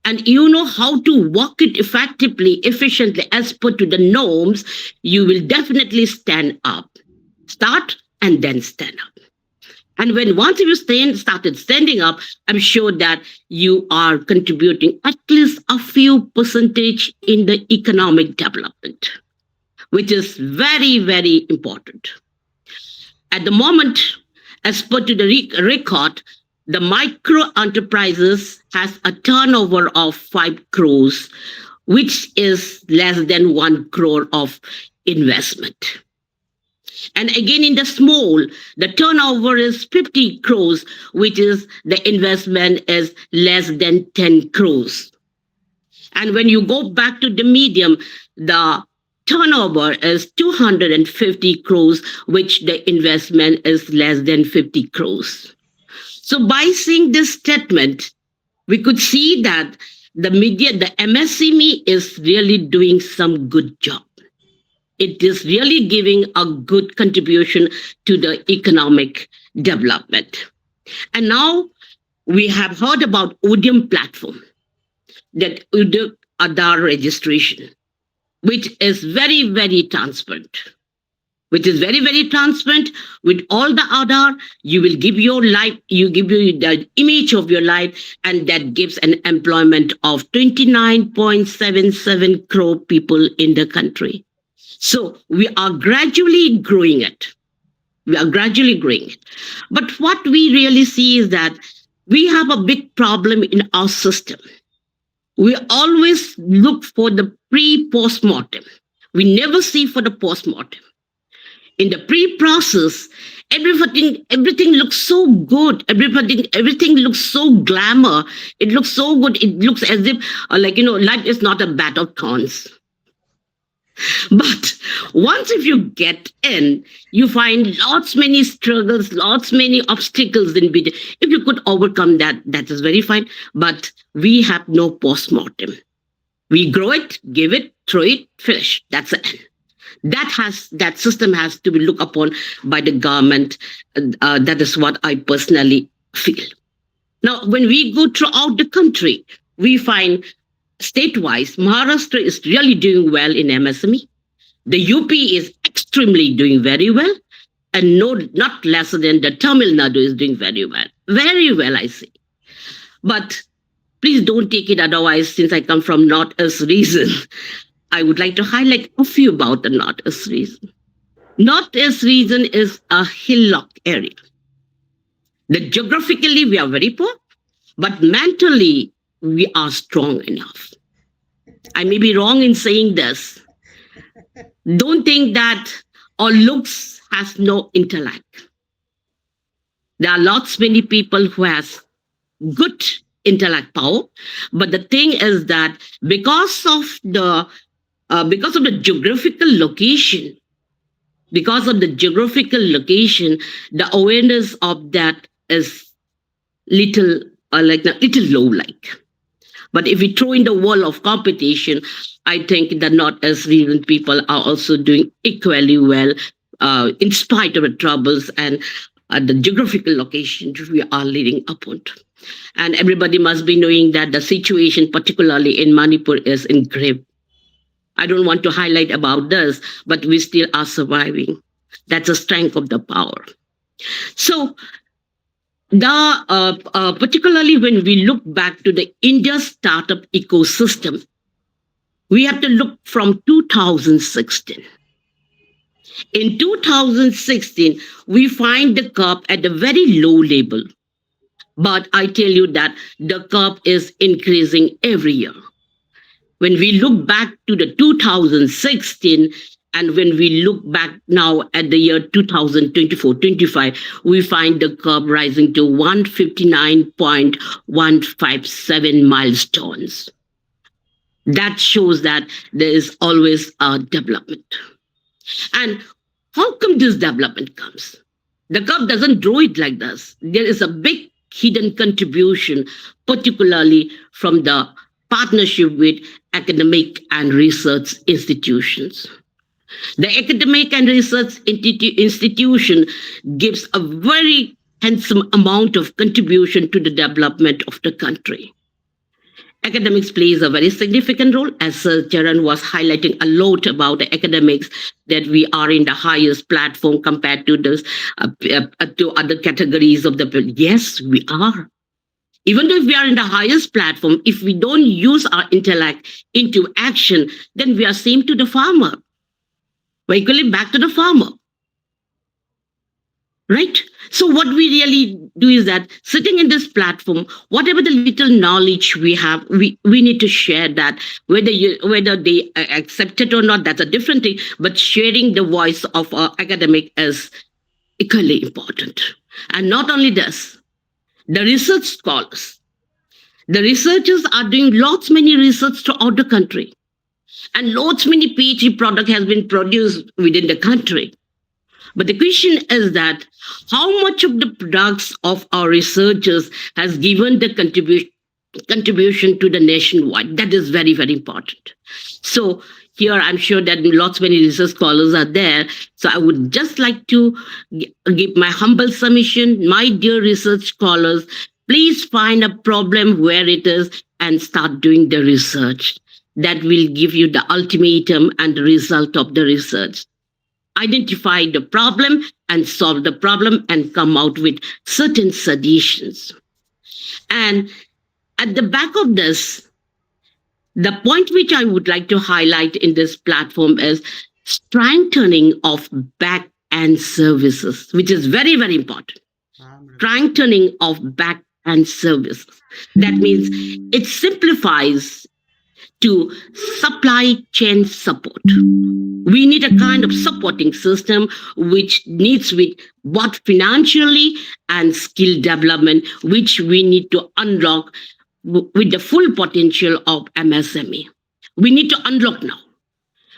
and you know how to work it effectively, efficiently, as per to the norms, you will definitely stand up. Start and then stand up. And when once you started standing up, I'm sure that you are contributing at least a few percentage in the economic development, which is very, very important. At the moment, as per to the record, the micro enterprises has a turnover of 5 crores, which is less than 1 crore of investment. And again, in the small, the turnover is 50 crores, which is the investment is less than 10 crores. And when you go back to the medium, the turnover is 250 crores, which the investment is less than 50 crores. So by seeing this statement, we could see that the MSME is really doing some good job. It is really giving a good contribution to the economic development. And now we have heard about Odium platform, that Aadhaar registration, which is very, very transparent. With all the Aadhaar, you will give your life, you give you the image of your life, and that gives an employment of 29.77 crore people in the country. So we are gradually growing it. But what we really see is that we have a big problem in our system. We always look for the pre-postmortem. We never see for the postmortem. In the pre-process, everything looks so good. Everything looks so glamour. It looks so good. It looks as if, life is not a bed of thorns. But once if you get in, you find many struggles, many obstacles in between. If you could overcome that, that is very fine. But we have no postmortem. We grow it, give it, throw it, finish. That's the end. That system has to be looked upon by the government. That is what I personally feel. Now, when we go throughout the country, we find state-wise, Maharashtra is really doing well in MSME. The UP is extremely doing very well, and not lesser than the Tamil Nadu is doing very well. Very well, I say. But please don't take it otherwise, since I come from North-East region. I would like to highlight a few about the North-East region. North-East region is a hillock area. Geographically, we are very poor, but mentally, we are strong enough. I may be wrong in saying this. Don't think that our looks has no intellect. There are many people who has good intellect power, but the thing is that because of the geographical location, the awareness of that is little low. But if we throw in the wall of competition, I think the North-East region people are also doing equally well, in spite of the troubles and the geographical location we are leading upon. And everybody must be knowing that the situation, particularly in Manipur, is in grave. I don't want to highlight about this, but we still are surviving. That's the strength of the power. So, particularly when we look back to the India startup ecosystem, we have to look from 2016. In 2016, we find the curve at a very low level. But I tell you that the curve is increasing every year. When we look back to the 2016, and when we look back now at the year 2024-25, we find the curve rising to 159.157 milestones. That shows that there is always a development. And how come this development comes? The curve doesn't draw it like this. There is a big hidden contribution, particularly from the partnership with academic and research institutions. The academic and research institution gives a very handsome amount of contribution to the development of the country. Academics plays a very significant role, as Sir Charan was highlighting a lot about the academics, that we are in the highest platform compared to this to other categories of the people. Yes, we are. Even though if we are in the highest platform, if we don't use our intellect into action, then we are same to the farmer. We're equally back to the farmer. Right? So what we really do is that sitting in this platform, whatever the little knowledge we have, we need to share that. Whether they accept it or not, that's a different thing. But sharing the voice of our academic is equally important. And not only this, the research scholars, the researchers are doing many research throughout the country. And many PhD product has been produced within the country. But the question is that how much of the products of our researchers has given the contribution to the nationwide? That is very, very important. So here I'm sure that many research scholars are there. So I would just like to give my humble submission. My dear research scholars, please find a problem where it is and start doing the research. That will give you the ultimatum and the result of the research. Identify the problem and solve the problem and come out with certain suggestions. And at the back of this, the point which I would like to highlight in this platform is strengthening of back end services, which is very, very important. Strengthening of back end services. That means it simplifies to supply chain support. We need a kind of supporting system which needs with both financially and skill development, which we need to unlock with the full potential of MSME. We need to unlock now.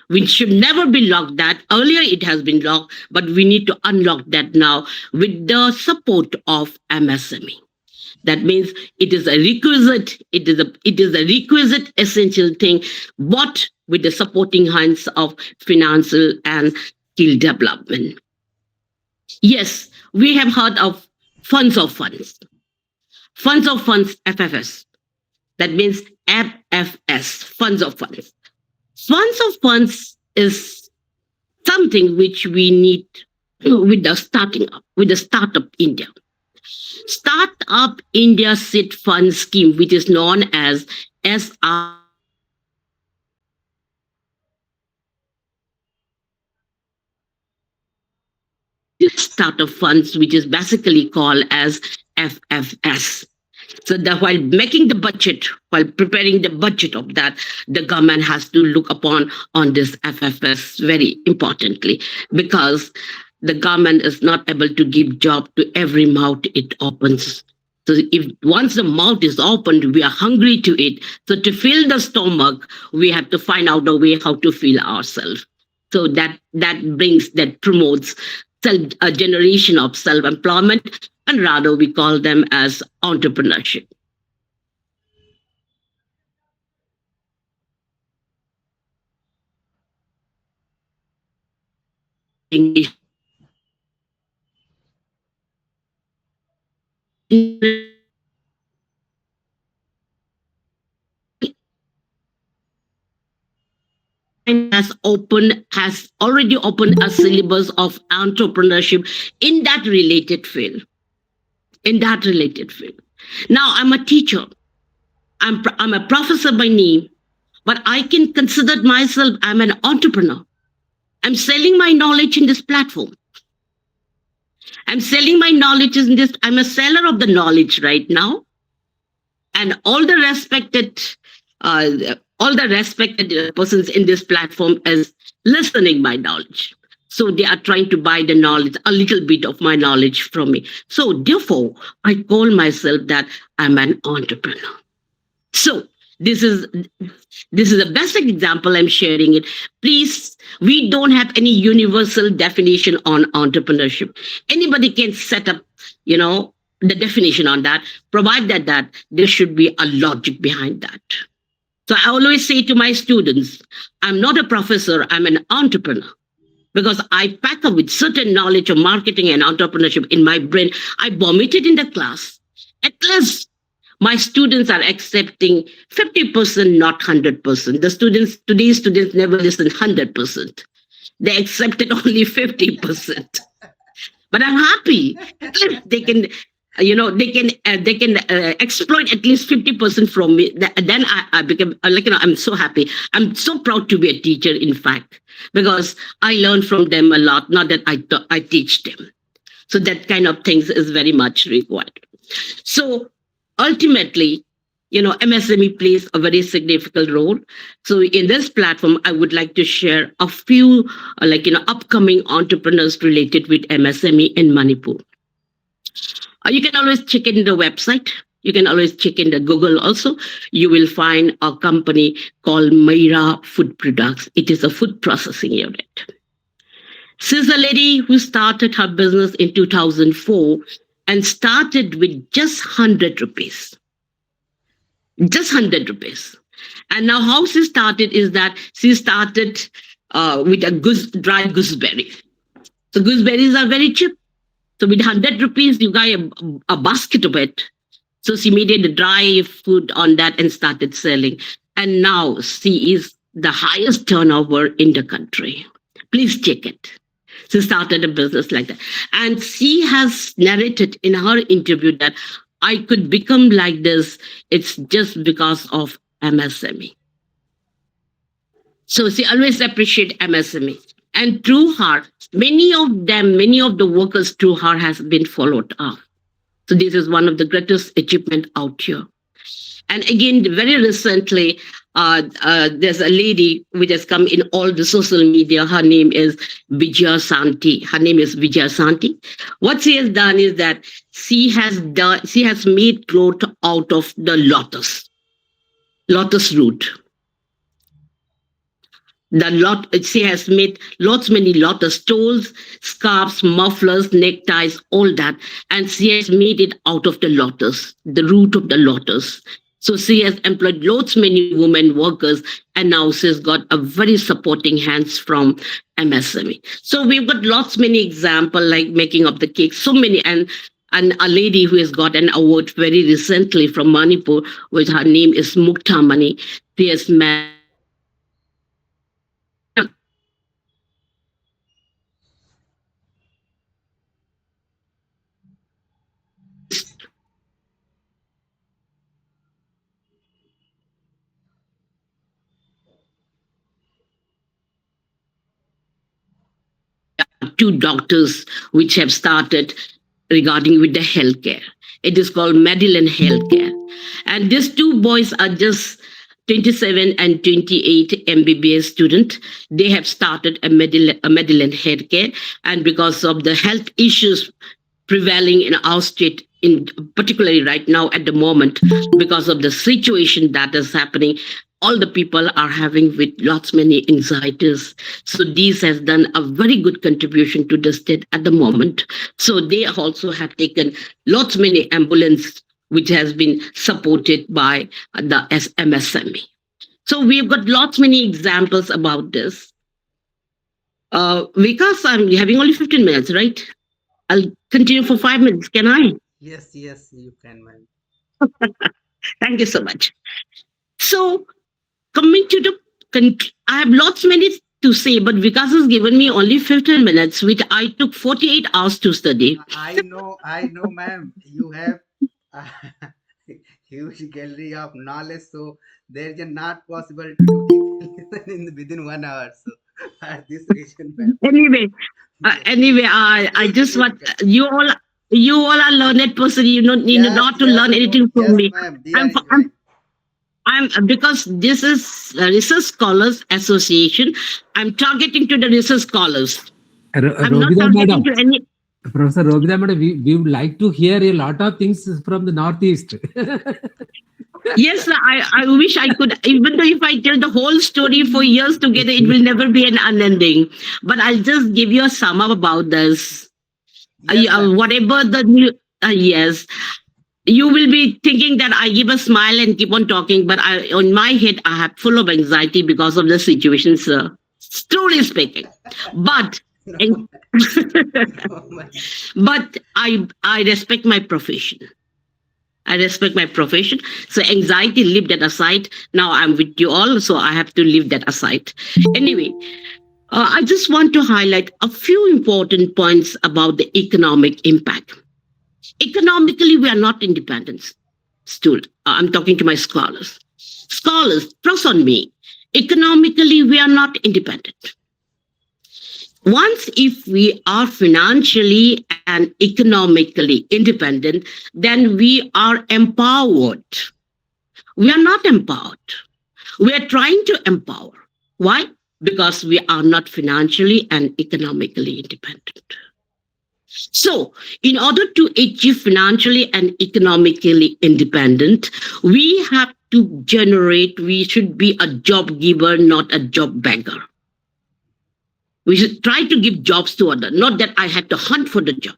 We should never be locked that. Earlier it has been locked, but we need to unlock that now with the support of MSME. That means it is a requisite, it is a requisite essential thing, but with the supporting hands of financial and skill development. Yes, we have heard of funds of funds. Funds of funds, FFS. That means FFS, funds of funds. Funds of funds is something which we need with the Startup India. Startup India Seed Fund Scheme, which is known as SR. Startup funds, which is basically called as FFS. So that while making the budget, while preparing the budget of that, the government has to look upon on this FFS very importantly, because the government is not able to give job to every mouth it opens. So if once the mouth is opened, we are hungry to eat. So to fill the stomach, we have to find out a way how to fill ourselves. So that promotes a generation of self-employment, and rather we call them as entrepreneurship. English. Has already opened a syllabus of entrepreneurship in that related field. Now I'm a teacher. I'm a professor by name, but I can consider myself I'm an entrepreneur. I'm selling my knowledge in this platform. I'm selling my knowledge in this. I'm a seller of the knowledge right now, and all the respected persons in this platform is listening my knowledge. So they are trying to buy the knowledge, a little bit of my knowledge from me. So therefore, I call myself that I'm an entrepreneur. So This is this is the best example I'm sharing it. Please, we don't have any universal definition on entrepreneurship. Anybody can set up, the definition on that, provided that there should be a logic behind that. So I always say to my students, I'm not a professor, I'm an entrepreneur. Because I pack up with certain knowledge of marketing and entrepreneurship in my brain. I vomit it in the class. At least my students are accepting 50%, not 100%. Today's students never listen 100%. They accepted only 50%. But I'm happy. They can, exploit at least 50% from me. Then I become I'm so happy. I'm so proud to be a teacher, in fact, because I learn from them a lot. Not that I teach them. So that kind of things is very much required. So ultimately, MSME plays a very significant role. So in this platform, I would like to share a few, upcoming entrepreneurs related with MSME in Manipur. You can always check in the website. You can always check in the Google also. You will find a company called Mayra Food Products. It is a food processing unit. She's a lady who started her business in 2004 and started with just 100 rupees. Just 100 rupees. And now how she started is that she started with a dry gooseberry. So gooseberries are very cheap. So with 100 rupees, you buy a basket of it. So she made a dry food on that and started selling. And now she is the highest turnover in the country. Please check it. She started a business like that. And she has narrated in her interview that I could become like this. It's just because of MSME. So she always appreciate MSME. And through her, many of the workers through her has been followed up. So this is one of the greatest achievement out here. And again, very recently, there's a lady which has come in all the social media. Her name is Vijaya Santi. What she has done is that she has made cloth out of the lotus root. She has made many lotus stoles, scarves, mufflers, neckties, all that, and she has made it out of the root of the lotus. So she has employed many women workers, and now she's got a very supporting hands from MSME. So we've got many examples like making of the cake, so many, and a lady who has got an award very recently from Manipur, which her name is Mukta Mani. She has two doctors which have started regarding with the healthcare. It is called Medellin Healthcare. And these two boys are just 27 and 28 MBBS student. They have started a Medellin Healthcare. And because of the health issues prevailing in our state, particularly right now at the moment, because of the situation that is happening, all the people are having with many anxieties. So this has done a very good contribution to the state at the moment. So they also have taken many ambulance, which has been supported by the MSME. So we've got many examples about this. Vikas, I'm having only 15 minutes, right? I'll continue for 5 minutes. Can I? Yes, you can, ma'am. Thank you so much. So coming to I have many to say, but Vikas has given me only 15 minutes, which I took 48 hours to study. I know, ma'am. You have a huge gallery of knowledge, so there's not possible to do within 1 hour. So for this reason, ma'am. Anyway, I just want you all are learned person. You don't need not to learn anything from me. I'm because this is Research Scholars Association. I'm targeting to the research scholars. I'm not targeting to any. Professor Robida, we would like to hear a lot of things from the Northeast. Yes, sir, I wish I could, even though if I tell the whole story for years together, it will never be an unending. But I'll just give you a sum up about this. Yes, ma'am. Whatever the new, yes, you will be thinking that I give a smile and keep on talking, but on my head, I have full of anxiety because of the situation, sir. Truly speaking. But, No, ma'am. No, ma'am. but I respect my profession. I respect my profession. So anxiety, leave that aside. Now I'm with you all, so I have to leave that aside. Anyway, I just want to highlight a few important points about the economic impact. Economically, we are not independent. Still, I'm talking to my scholars. Scholars, trust on me. Economically, we are not independent. Once, if we are financially and economically independent, then we are empowered. We are not empowered. We are trying to empower. Why? Because we are not financially and economically independent. So, in order to achieve financially and economically independent, we have to generate, we should be a job giver, not a job beggar. We should try to give jobs to others, not that I had to hunt for the job.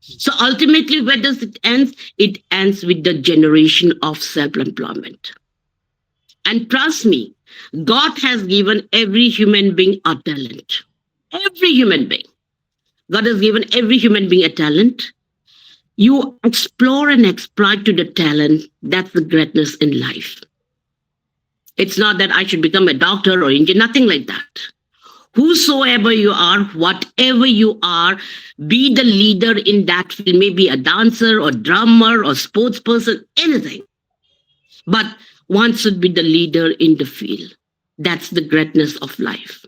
So ultimately, where does it end? It ends with the generation of self-employment. And trust me, God has given every human being a talent. Every human being. God has given every human being a talent. You explore and exploit to the talent. That's the greatness in life. It's not that I should become a doctor or engineer, nothing like that. Whosoever you are, whatever you are, be the leader in that field, maybe a dancer or drummer or sports person, anything. But one should be the leader in the field. That's the greatness of life.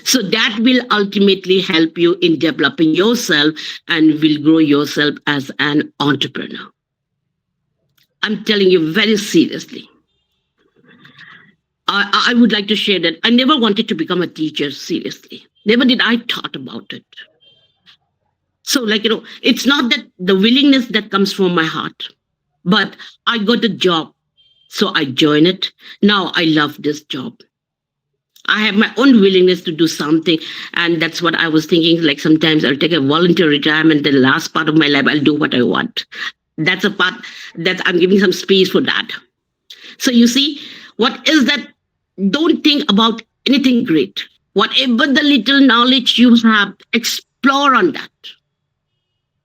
So that will ultimately help you in developing yourself and will grow yourself as an entrepreneur. I'm telling you very seriously. I would like to share that I never wanted to become a teacher, seriously. Never did I thought about it. So, it's not that the willingness that comes from my heart, but I got a job. So I joined it. Now I love this job. I have my own willingness to do something. And that's what I was thinking. Like sometimes I'll take a volunteer retirement. The last part of my life, I'll do what I want. That's a part that I'm giving some space for that. So you see, what is that? Don't think about anything great. Whatever the little knowledge you have, explore on that.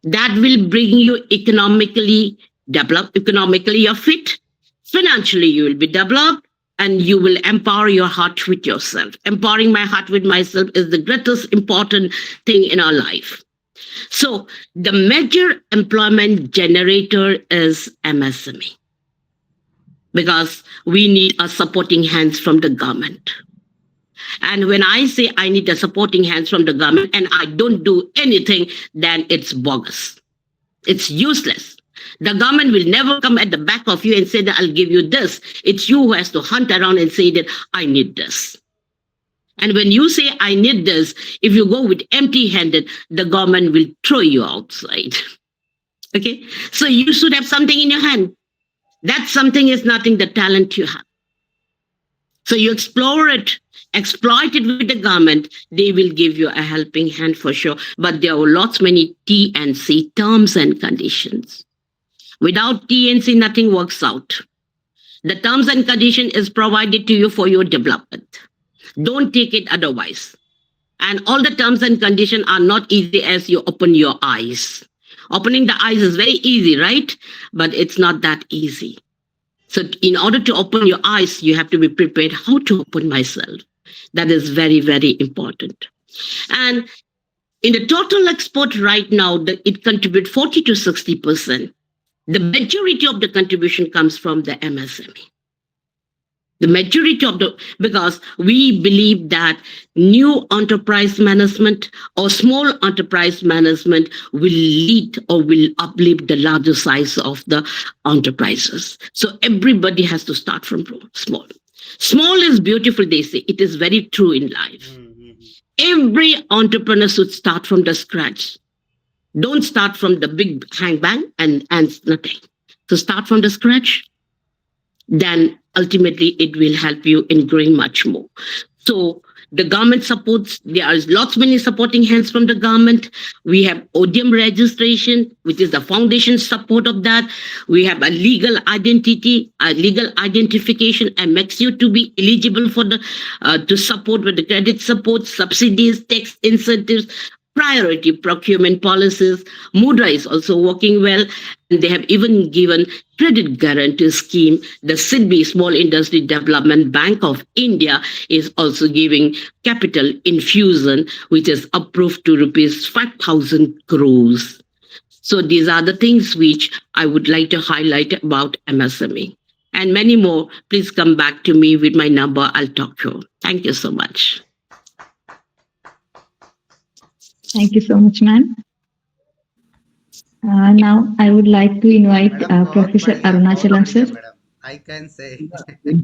That will bring you economically develop. Economically, you're fit. Financially, you will be developed. And you will empower your heart with yourself. Empowering my heart with myself is the greatest important thing in our life. So the major employment generator is MSME. Because we need a supporting hands from the government. And when I say I need a supporting hands from the government and I don't do anything, then it's bogus. It's useless. The government will never come at the back of you and say that I'll give you this. It's you who has to hunt around and say that I need this. And when you say I need this, if you go with empty-handed, the government will throw you outside. Okay? So you should have something in your hand. That something is nothing, the talent you have. So you explore it, exploit it with the government, they will give you a helping hand for sure. But there are lots many T and C, terms and conditions. Without T and C, nothing works out. The terms and condition is provided to you for your development. Don't take it otherwise. And all the terms and condition are not easy as you open your eyes. Opening the eyes is very easy, right? But it's not that easy. So in order to open your eyes, you have to be prepared how to open myself. That is very, very important. And in the total export right now, it contributes 40 to 60%. The majority of the contribution comes from the MSME. The majority of because we believe that new enterprise management or small enterprise management will lead or will uplift the larger size of the enterprises. So everybody has to start from small. Small is beautiful, they say. It is very true in life. Every entrepreneur should start from the scratch. Don't start from the big hang bang and nothing. So start from the scratch. then ultimately it will help you in growing much more. So the government supports, there are lots many supporting hands from the government. We have ODM registration, which is the foundation support of that. We have a legal identity, a legal identification, and makes you to be eligible for the to support with the credit support, subsidies, tax incentives, priority procurement policies. Mudra is also working well, and they have even given credit guarantee scheme. The SIDBI, Small Industry Development Bank of India, is also giving capital infusion, which is approved to rupees 5,000 crores. So these are the things which I would like to highlight about MSME. And many more. Please come back to me with my number. I'll talk to you. Thank you so much. Thank you so much, ma'am. Now I would like to invite Madam, Professor power of Arunachalam, sir. India, madam. I can say. In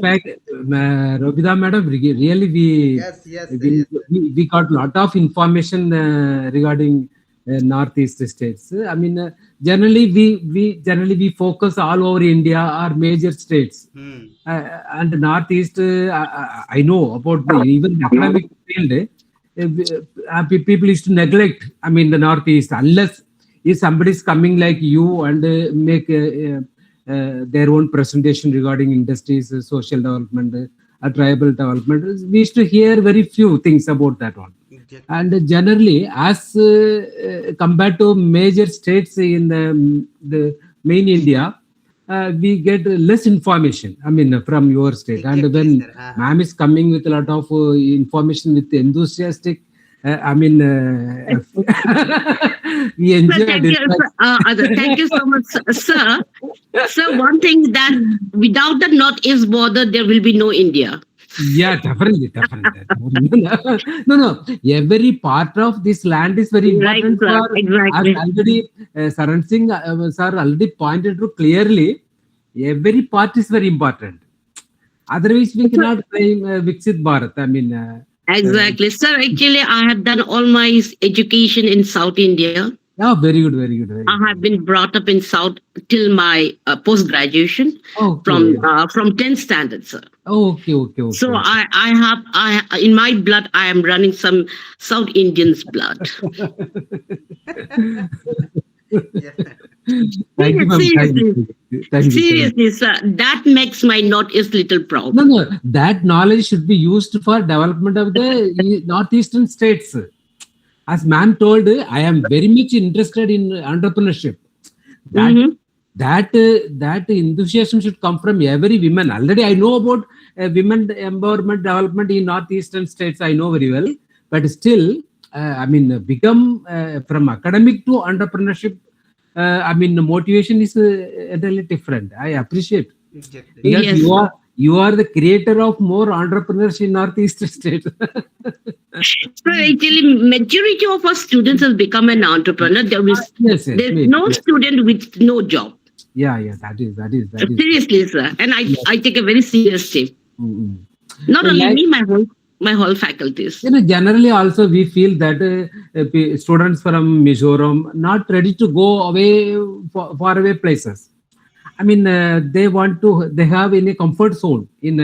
fact, Robida madam, really Yes, yes, sir, yes, sir. we got lot of information regarding northeast states. I mean, generally we focus all over India or major states. And northeast, I know about the even economic field. People used to neglect. I mean, the northeast, unless if somebody is coming like you and make their own presentation regarding industries, social development, tribal development. We used to hear very few things about that one. Exactly. And generally, as compared to major states in the main India, we get less information. I mean, from your state. Exactly, and when sir. ma'am is coming with a lot of information with enthusiastic, I mean, we Sir, enjoyed thank it. you. Thank you so much, sir. Sir, one thing that without the northeast border, there will be no India. Yeah, definitely. No. Every part of this land is very Right, important sir. for. Exactly. As already Charan Singh sir already pointed to clearly. Every part is very important. Otherwise, we cannot claim Viksit Bharat. I mean. Exactly. Sir, actually, I have done all my education in South India. Yeah, very good, very good, very good. I have been brought up in South till my post-graduation Okay. from 10th standard, sir. Okay. So I in my blood, I am running some South Indians' blood. Yeah. Thank you, ma'am. Seriously, Thank you. seriously, sir, that makes my Northeast little proud. No. That knowledge should be used for development of the northeastern states. As ma'am told, I am very much interested in entrepreneurship. That enthusiasm should come from every woman. Already I know about women empowerment development in northeastern states. I know very well, but still, I mean, become from academic to entrepreneurship. I mean, the motivation is entirely different. I appreciate. Exactly. Because Yes. you are the creator of more entrepreneurs in northeast states. So actually, majority of our students has become an entrepreneur. There's Yes. no student with no job. Yeah. That is. Seriously, sir. And I take a very serious step. Mm-hmm. Not So only me, my whole faculties. Generally also we feel that students from Mizoram not ready to go away far away places. I mean, they have in a comfort zone in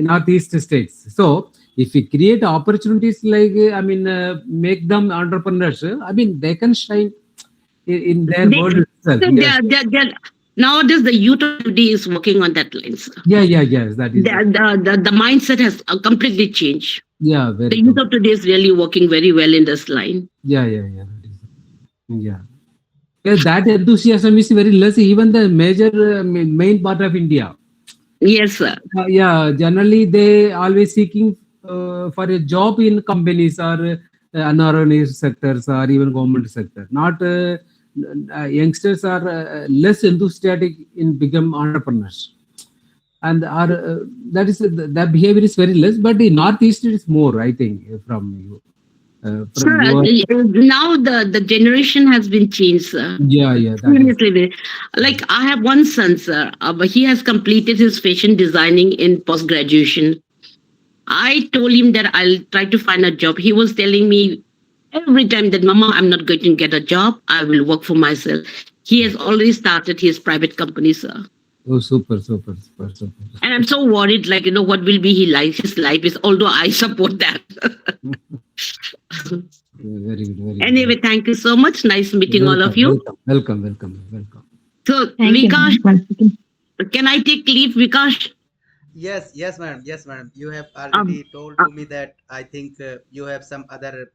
northeast states. So if we create opportunities like make them entrepreneurs, I mean they can shine in their world itself. So Yes. nowadays the youth of today is working on that line, sir. Yes, that is. The mindset has completely changed. Yeah, very. The youth of today is really working very well in this line. Yeah. Yeah. Yes, that enthusiasm is very less. Even the major main part of India. Yes, sir. Generally they always seeking for a job in companies or unorganized sectors or even government sector. Not youngsters are less enthusiastic in become entrepreneurs, and that behavior is very less. But in northeast it is more, I think, from you. Sir, now the generation has been changed, sir. Yeah. Seriously, like I have one son, sir. But he has completed his fashion designing in post graduation. I told him that I'll try to find a job. He was telling me every time that, Mama, I'm not going to get a job. I will work for myself. He has already started his private company, sir. Oh, super, super, super, super. And I'm so worried, like, what will be his life is, although I support that. Very good, very good. Anyway, thank you so much. Nice meeting all of you. Welcome. So, Thank you, Vikash, ma'am. Once again. can I take leave, Vikash? Yes, madam. Yes, madam. You have Um, already told uh, to me that I think you have some other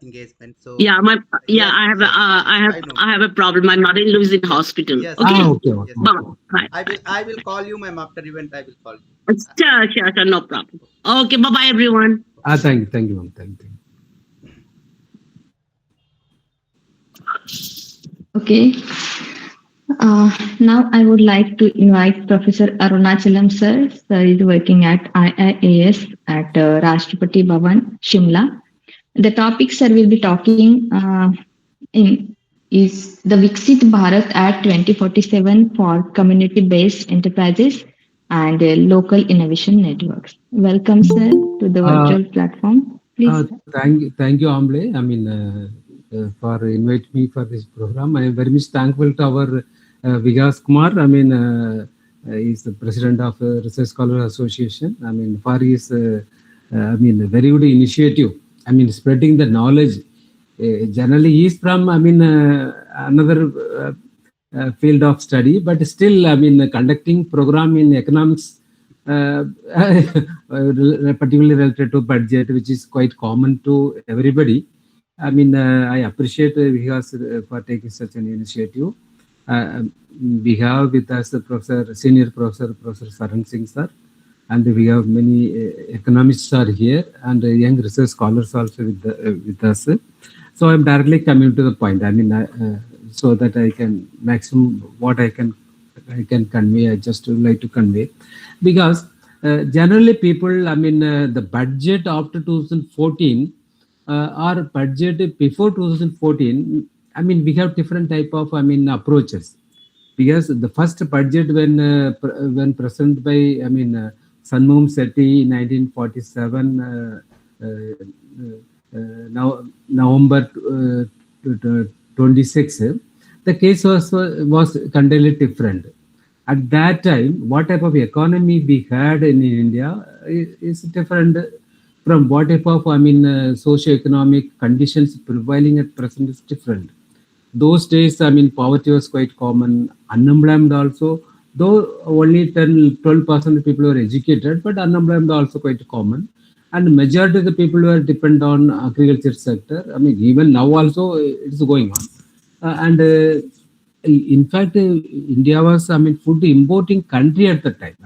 engagement. So yeah, yes, I have, yes, I know. I have a problem. My mother-in-law is in Yes, hospital. yes, Okay. yes, Okay, yes. Bye. Bye. I will call you, ma'am. After event, I will call you. Sure, no problem. Okay, bye-bye, everyone. thank you, ma'am. Thank you. Okay. Now I would like to invite Professor Arunachalam sir. Sir is working at IIAS at Rashtrapati Bhavan, Shimla. The topic sir will be talking in is the Viksit Bharat at 2047 for community-based enterprises and local innovation networks. Welcome, sir, to the Uh, virtual platform. Please. thank you, Amble. I mean, for inviting me for this program. I am very much thankful to our Vikas Kumar. I mean, he's the president of Research Scholar Association. I mean, for his, very good initiative. I mean, spreading the knowledge. Generally, he is from, another field of study, but still, conducting program in economics, particularly related to budget, which is quite common to everybody. I appreciate Vikas for taking such an initiative. We have with us the senior professor, Professor Charan Singh sir, and we have many economists are here and young research scholars also with us. So I'm directly coming to the point. So that I can maximum what I can convey. I just would like to convey, because generally people, the budget after 2014 or budget before 2014. We have different type of approaches, because the first budget when presented by Sanmum Sethi in 1947, now November 26, the case was entirely different. At that time, what type of economy we had in India is different from what type of socio-economic conditions prevailing at present is different. Those days, poverty was quite common, unemployment also, though only 12% of people were educated, but unemployment also quite common. And majority of the people were depend on agriculture sector. Even now also it's going on. In fact, India was, food importing country at the time.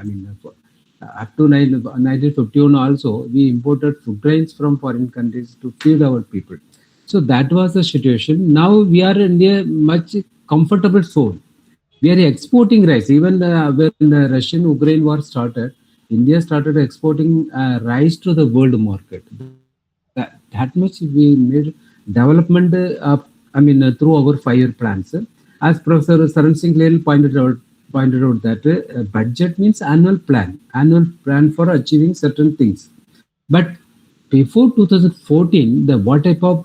Up to 1951 also, we imported food grains from foreign countries to feed our people. So that was the situation. Now we are in a much comfortable zone. We are exporting rice. Even when the Russian-Ukraine war started, India started exporting rice to the world market. That much we made development through our 5-year plans. As Professor Charan Singh pointed out that budget means annual plan for achieving certain things. But before 2014, the what type of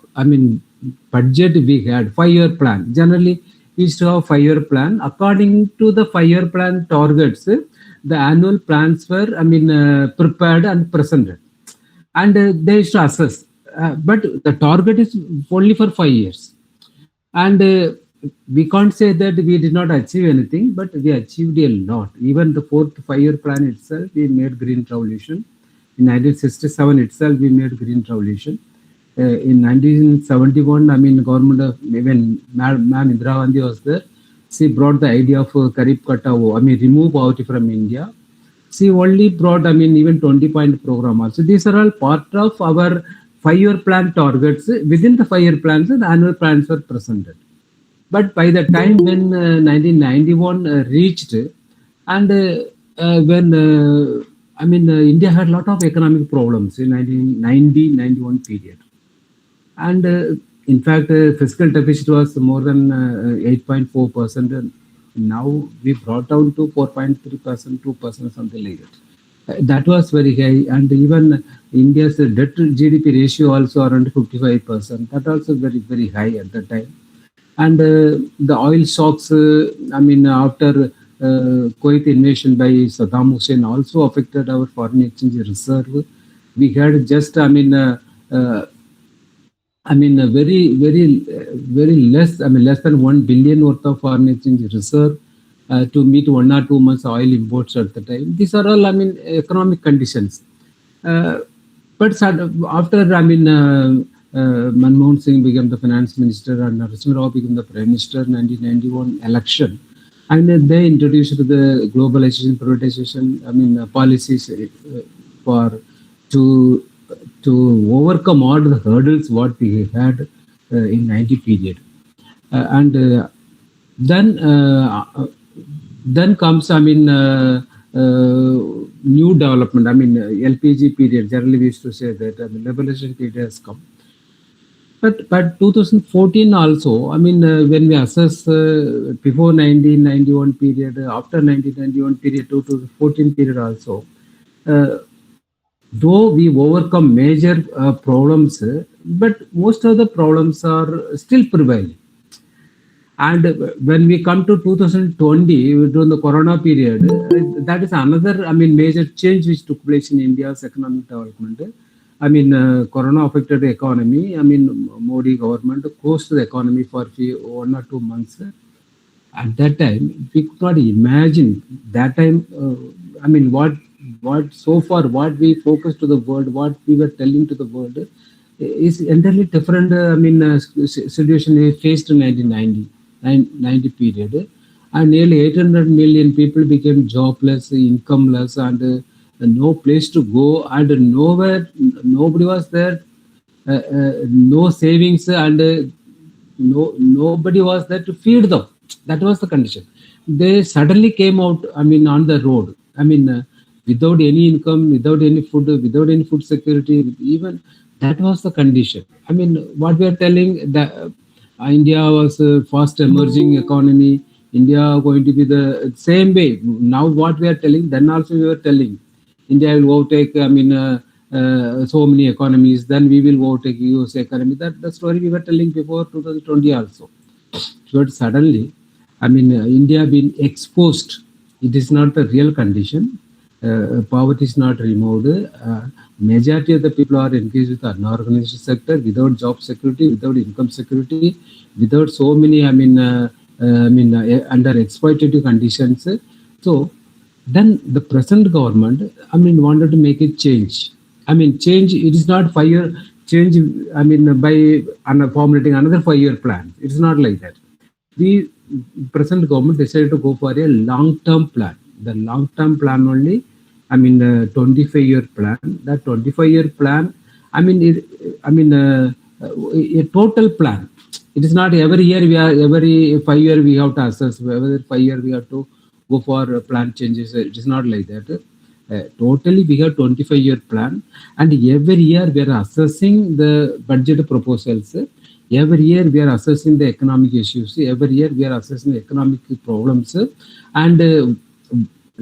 budget we had, 5-year plan. Generally, we used to have 5-year plan. According to the 5-year plan targets, the annual plans were prepared and presented, and they used to assess. But the target is only for 5 years, and we can't say that we did not achieve anything, but we achieved a lot. Even the 4th 5-year plan itself, we made green revolution. In 1967 itself, we made green revolution. In 1971, government of even Ma'am Indira Gandhi was there. She brought the idea of Karib Katao, remove poverty from India. She only brought, even 20-point program also. These are all part of our 5-year plan targets. Within the 5-year plans, the annual plans were presented. But by the time when 1991 reached, and when India had a lot of economic problems in 1990-91 period, and in fact, fiscal deficit was more than 8.4%. Now we brought down to 4.3%, 2%, something like that. That was very high, and even India's debt to GDP ratio also around 55%. That also very, very high at that time. And the oil shocks, after Kuwait invasion by Saddam Hussein also affected our foreign exchange reserve. We had just, very less, less than 1 billion worth of foreign exchange reserve to meet 1 or 2 months oil imports at the time. These are all, economic conditions. But after, Manmohan Singh became the finance minister and Narasimha became the prime minister in 1991 election, and they introduced the globalization, privatization, policies for to overcome all the hurdles what we had in 90 period, and then comes new development. LPG period. Generally, we used to say that liberalization period has come. But 2014 also, when we assess before 1991 period, after 1991 period, 2014 period also, though we overcome major problems, but most of the problems are still prevailing. And when we come to 2020, during the Corona period, that is another, major change which took place in India's economic development. Corona affected the economy. Modi government closed the economy for 1 or 2 months. At that time, we could not imagine that time. What so far, what we focused to the world, what we were telling to the world, is entirely different. Situation we faced in 1990 period, and nearly 800 million people became jobless, incomeless, and no place to go, and nowhere, nobody was there, no savings, and nobody was there to feed them. That was the condition. They suddenly came out, on the road. Without any income, without any food security, even that was the condition. What we are telling, that India was a fast emerging economy. India going to be the same way. Now what we are telling, then also we were telling, India will overtake, so many economies, then we will overtake US economy. That the story we were telling before 2020 also. But suddenly, India being exposed, it is not the real condition. Poverty is not removed. Majority of the people are engaged with the unorganized sector, without job security, without income security, without so many, under exploitative conditions. So then the present government, wanted to make a change. Change, it is not 5-year change, by formulating another 5-year plan. It is not like that. The present government decided to go for a long-term plan. The long-term plan only, 25-year plan. That 25-year plan, a total plan. It is not every year every 5 year we have to assess, every 5 year we have to go for plan changes. It is not like that. Totally we have 25-year plan, and every year we are assessing the budget proposals. Every year we are assessing the economic issues. Every year we are assessing the economic problems, and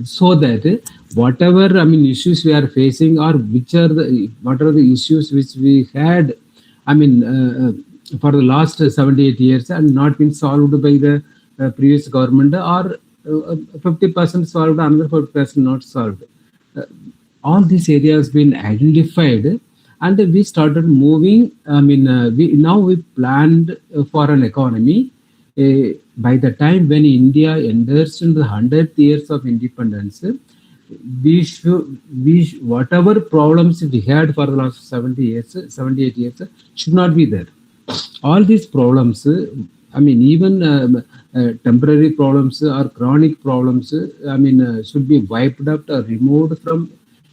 so that whatever issues we are facing, or what are the issues which we had for the last 78 years and not been solved by the previous government, or 50% solved, another 50% not solved. All these areas been identified, and we started moving. We planned for an economy. By the time when India enters into the 100th years of independence, whatever problems we had for the last 78 years should not be there. All these problems, even temporary problems or chronic problems, should be wiped out or removed from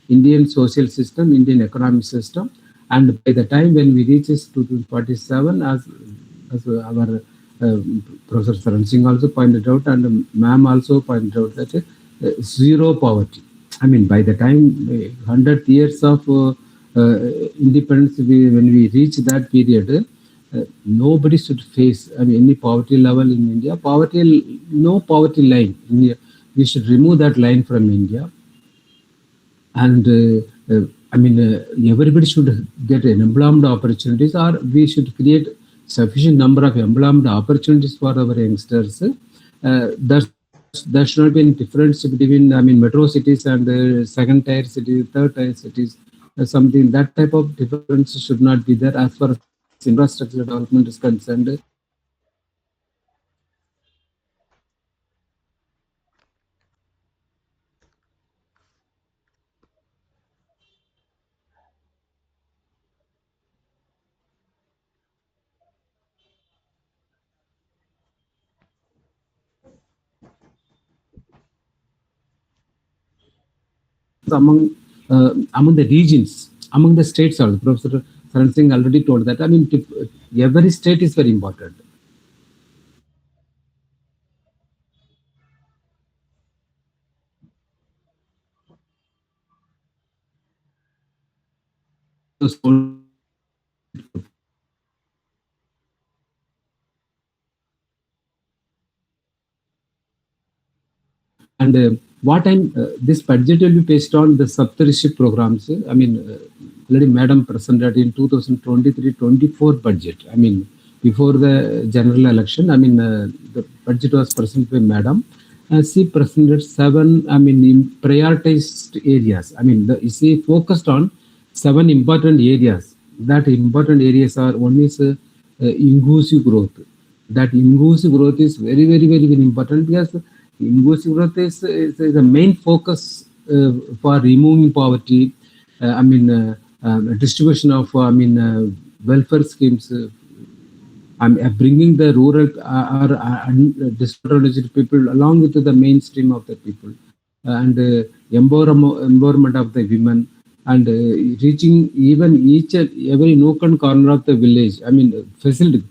Indian social system, Indian economic system. And by the time when we reach 2047, as our Professor Charan Singh also pointed out, and ma'am also pointed out, that zero poverty. By the time 100 years of independence, when we reach that period, nobody should face any poverty level in India. No poverty line. We should remove that line from India, and everybody should get employment opportunities, or we should create sufficient number of employment opportunities for our youngsters. That's there should not be any difference between, metro cities and second tier cities, third tier cities. Something that type of difference should not be there as far as infrastructure development is concerned. Among the regions, among the states, also Professor Charan Singh already told that. Every state is very important. And this budget will be based on the subsidy programs. Already Madam presented in 2023-24 budget. Before the general election, the budget was presented by Madam. She presented 7, prioritized areas. She focused on 7 important areas. That important areas are, one is inclusive growth. That inclusive growth is very, very, very, very important, because inclusive growth is the main focus for removing poverty. Distribution of welfare schemes. Bringing the rural or disadvantaged people along with the mainstream of the people, and empowerment of the women, and reaching even each and every nook and corner of the village. Facility,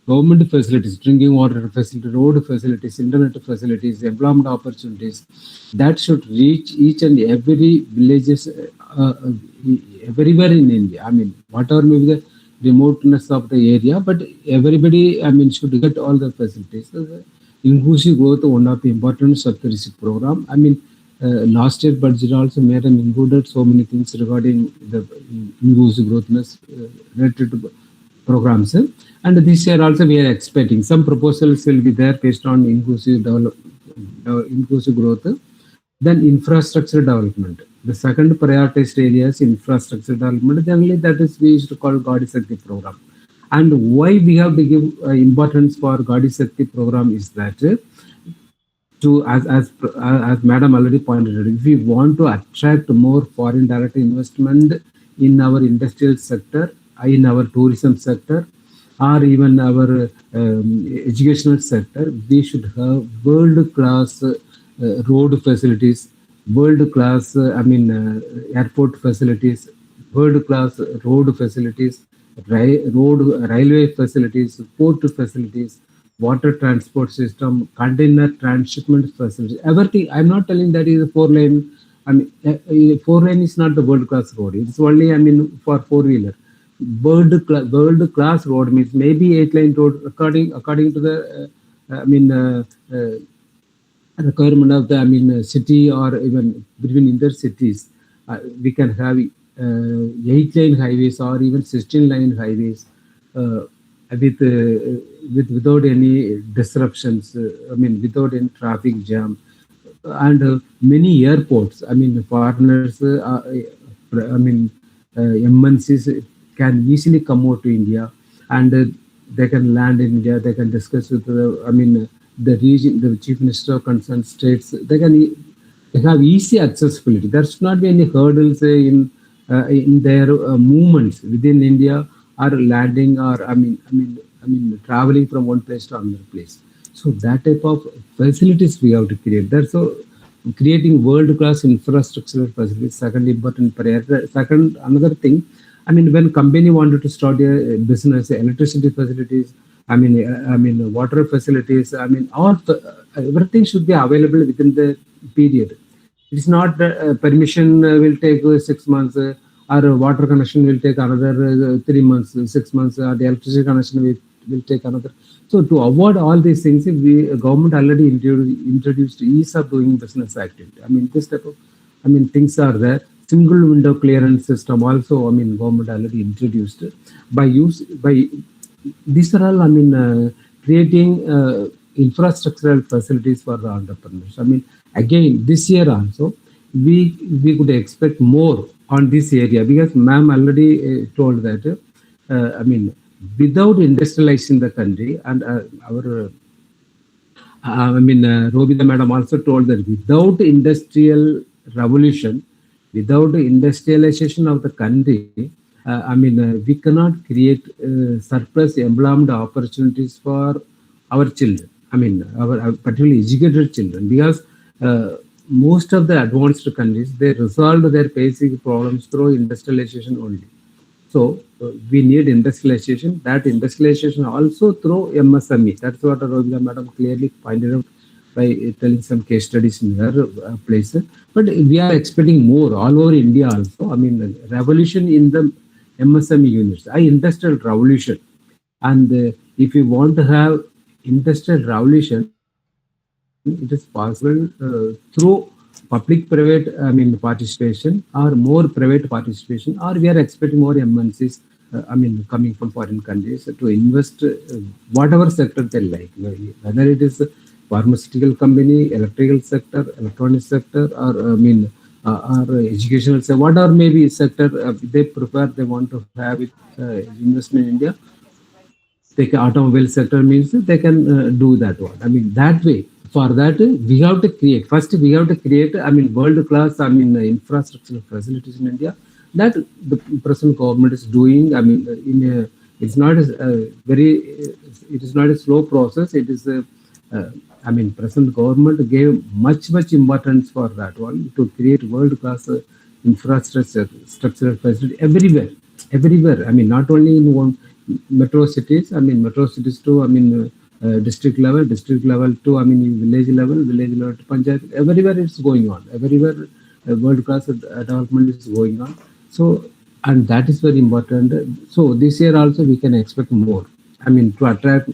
government facilities, drinking water facilities, road facilities, internet facilities, employment opportunities, that should reach each and every villages everywhere in India. Whatever may be the remoteness of the area, but everybody, should get all the facilities. So the inclusive growth, one of the important subsidy program. Last year budget also made and included so many things regarding the inclusive growthness related to programs. And this year also we are expecting some proposals will be there based on inclusive growth. Then infrastructure development. The second prioritized area is infrastructure development. Generally, that is we used to call Gandhi Shakti program. And why we have to give importance for Gandhi Shakti program is that as Madam already pointed out, if we want to attract more foreign direct investment in our industrial sector, in our tourism sector, or even our educational sector, we should have world-class road facilities, world-class airport facilities, world-class road facilities, railway facilities, port facilities, water transport system, container transshipment facilities, everything. I'm not telling that is a 4-lane. 4-lane is not the world-class road. It's only for 4-wheeler. World-class road means maybe 8-lane road according to the requirement of the city, or even between inter-cities. We can have 8-lane highways or even 16-lane highways without any disruptions. Without any traffic jam, and many airports. Foreigners, MNCs can easily come out to India, and they can land in India. They can discuss with the region, the chief minister of concerned states. They have easy accessibility. There should not be any hurdles in their movements within India, or landing, or traveling from one place to another place. So that type of facilities we have to create. That's so creating world-class infrastructure facilities. Second important priority. Second, another thing. When company wanted to start a business, electricity facilities, water facilities, everything should be available within the period. It's not permission will take 6 months, or water connection will take another 3 months, 6 months, or the electricity connection will take another. So to avoid all these things, government already introduced ease of doing business activity. This type of things are there. Single window clearance system also, government already introduced. These are all, creating infrastructural facilities for the entrepreneurs. I mean, again, this year also, we could expect more on this area because ma'am already told that, I mean, without industrializing the country, and our Robita madam also told that without industrial revolution, without industrialization of the country, we cannot create surplus embalmed opportunities for our children. I mean, our particularly educated children, because most of the advanced countries, they resolve their basic problems through industrialization only. So we need industrialization. That industrialization also through MSME. That's what Robina madam clearly pointed out by telling some case studies in her place. But we are expecting more all over India also. I mean, revolution in the MSME units, industrial revolution. And if you want to have industrial revolution, it is possible through public-private, participation, or more private participation, or we are expecting more MNCs, coming from foreign countries to invest whatever sector they like, whether it is pharmaceutical company, electrical sector, electronic sector, or educational sector, whatever maybe sector they prefer, they want to have it investment in India. Take automobile sector means they can do that one. I mean, that way. For that, we have to create. First, we have to create. World class. Infrastructure facilities in India. That the present government is doing. It's not a very. It is not a slow process. It is a. Present government gave much importance for that one to create world class infrastructure structural facility everywhere. Everywhere. Not only in one metro cities. Metro cities to district level to village level to panchayat. Everywhere it's going on. Everywhere world class development is going on. So, and that is very important. So this year also we can expect more. To attract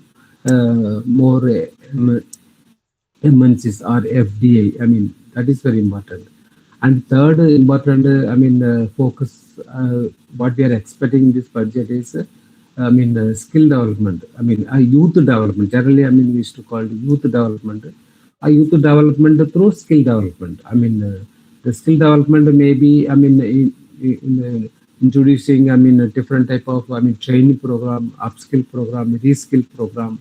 more MNCs or FDI. That is very important. And third important, focus. What we are expecting in this budget is. Skill development. Youth development. Generally, we used to call it youth development. Youth development through skill development. The skill development may be, in introducing, a different type of, training program, upskill program, reskill program.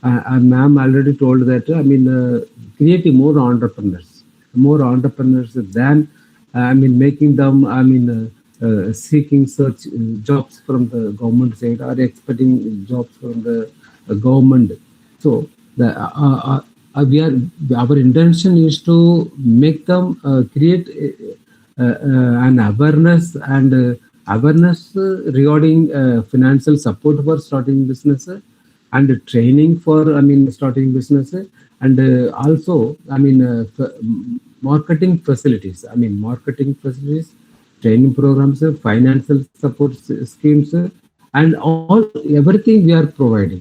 And ma'am already told that, creating more entrepreneurs than, making them, seeking such jobs from the government side or expecting jobs from the government. So our intention is to make them create an awareness regarding financial support for starting business and training for starting business, and also marketing facilities. Training programs, financial support schemes, and everything we are providing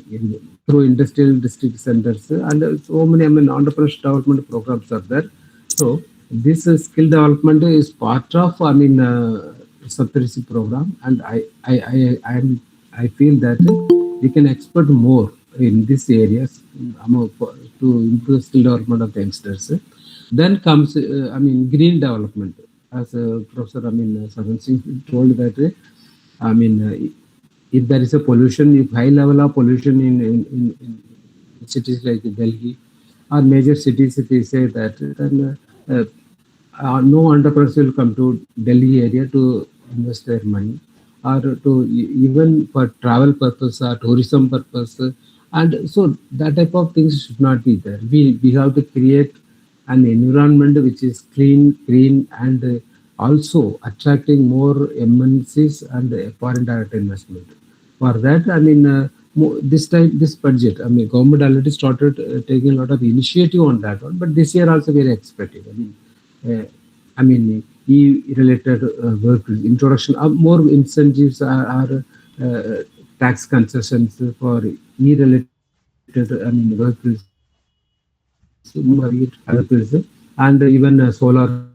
through industrial district centers, and so many entrepreneurship development programs are there. So this skill development is part of Saptarshi program, and I feel that we can expect more in these areas to improve skill development of the youngsters. Then comes green development. As Professor Charan Singh told that, if there is a pollution, if high level of pollution in cities like Delhi or major cities, if they say that, then no entrepreneurs will come to Delhi area to invest their money, or to even for travel purpose or tourism purpose. And so that type of things should not be there. We have to create an environment which is clean, green, and also attracting more MNCs and foreign direct investment. For that, this budget, government already started taking a lot of initiative on that one. But this year also we are expecting. E-related work introduction, more incentives are tax concessions for E-related vehicles, and even solar.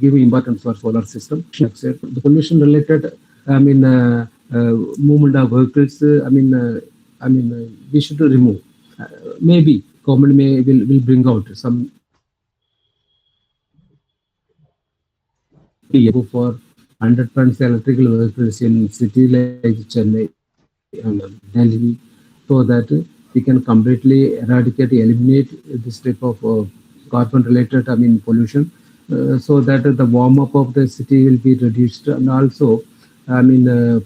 Giving importance for solar system. The pollution related, movement of vehicles. We should remove. Maybe government will bring out some for 100% electrical vehicles in city like Chennai and Delhi, so that we can completely eradicate, eliminate this type of carbon related pollution, so that the warm up of the city will be reduced, and also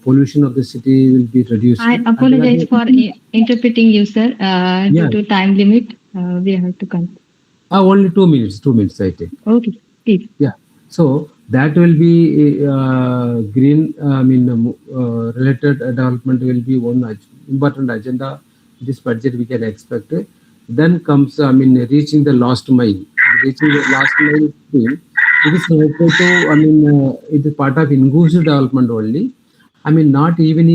pollution of the city will be reduced. I apologize for interpreting you, sir. Due to time limit, we have to come. Only 2 minutes. 2 minutes I take. Okay, please. Yeah. So that will be green. Related development will be one important agenda. This budget we can expect. Then comes reaching the last mile. Reaching the last mile scheme. It is related to it is part of inclusive development only. Not even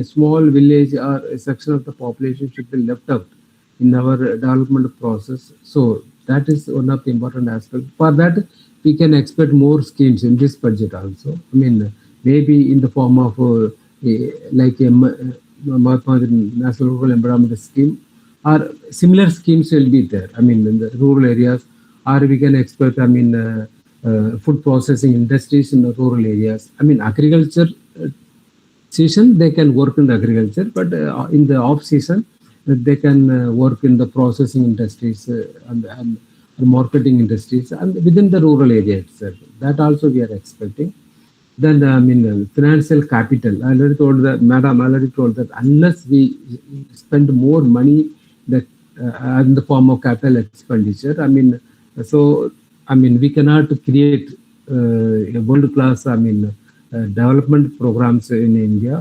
a small village or a section of the population should be left out in our development process. So that is one of the important aspects. For that, we can expect more schemes in this budget also. Maybe in the form of like a Mahatma National Rural Empowerment Scheme, or similar schemes will be there. In the rural areas, or we can expect food processing industries in the rural areas. Agriculture season they can work in the agriculture, but in the off season they can work in the processing industries and marketing industries, and within the rural area itself. That also we are expecting. Then financial capital. I already told that, Madam already told that unless we spend more money that in the form of capital expenditure, we cannot create a world class development programs in India.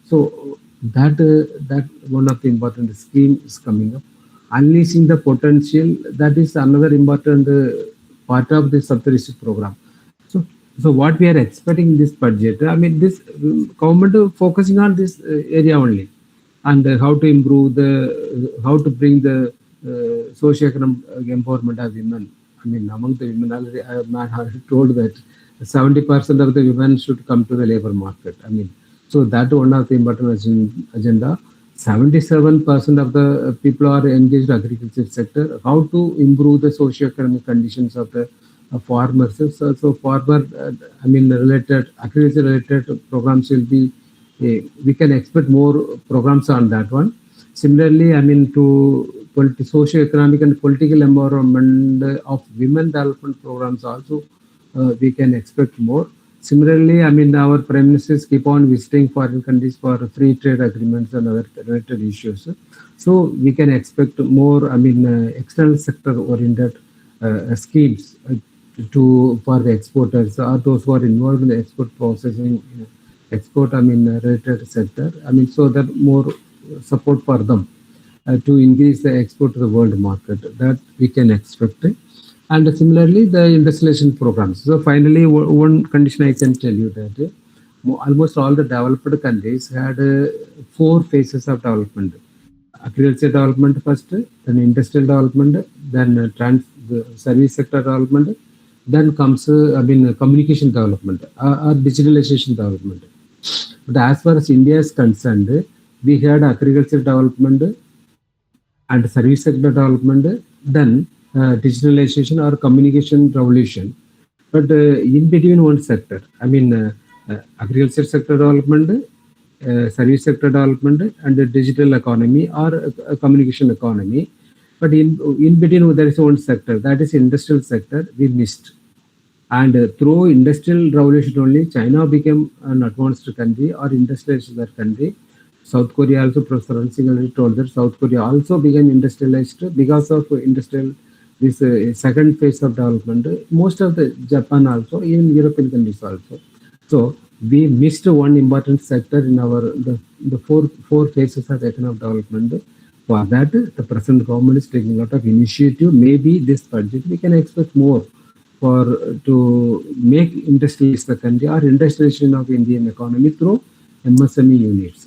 So that one of the important schemes coming up. Unleashing the potential, that is another important part of the Saptarishi program. So what we are expecting in this budget, this government focusing on this area only, and how to improve how to bring the socio-economic empowerment of women. Among the women, I have already told that 70% of the women should come to the labor market. So that one of the important agenda. 77% of the people are engaged in agriculture sector. How to improve the socio-economic conditions of the farmers? So farmer, related agriculture related programs will be. We can expect more programs on that one. Similarly, to socio-economic and political empowerment of women development programs also we can expect more. Similarly, our prime ministers keep on visiting foreign countries for free trade agreements and other related issues. So we can expect more, external sector oriented schemes for the exporters or those who are involved in the export processing, related sector. So that more support for them to increase the export to the world market. That we can expect. And similarly, the industrialization programs. So finally, one condition I can tell you that almost all the developed countries had 4 phases of development. Agriculture development first, then industrial development, then the service sector development, then comes communication development or digitalization development. But as far as India is concerned, we had agriculture development and service sector development, then digitalization or communication revolution. But in between one sector, agriculture sector development, service sector development, and the digital economy or communication economy. But in between there is one sector, that is industrial sector, we missed. And through industrial revolution only, China became an advanced country or industrialized country. South Korea also, Professor Singh already told that South Korea also became industrialized because of industrial, this second phase of development. Most of the Japan also, even European countries also. So we missed one important sector in the four phases of economic development. For that, the present government is taking a lot of initiative. Maybe this budget we can expect more to make industrialize the country or industrialization of Indian economy through MSME units.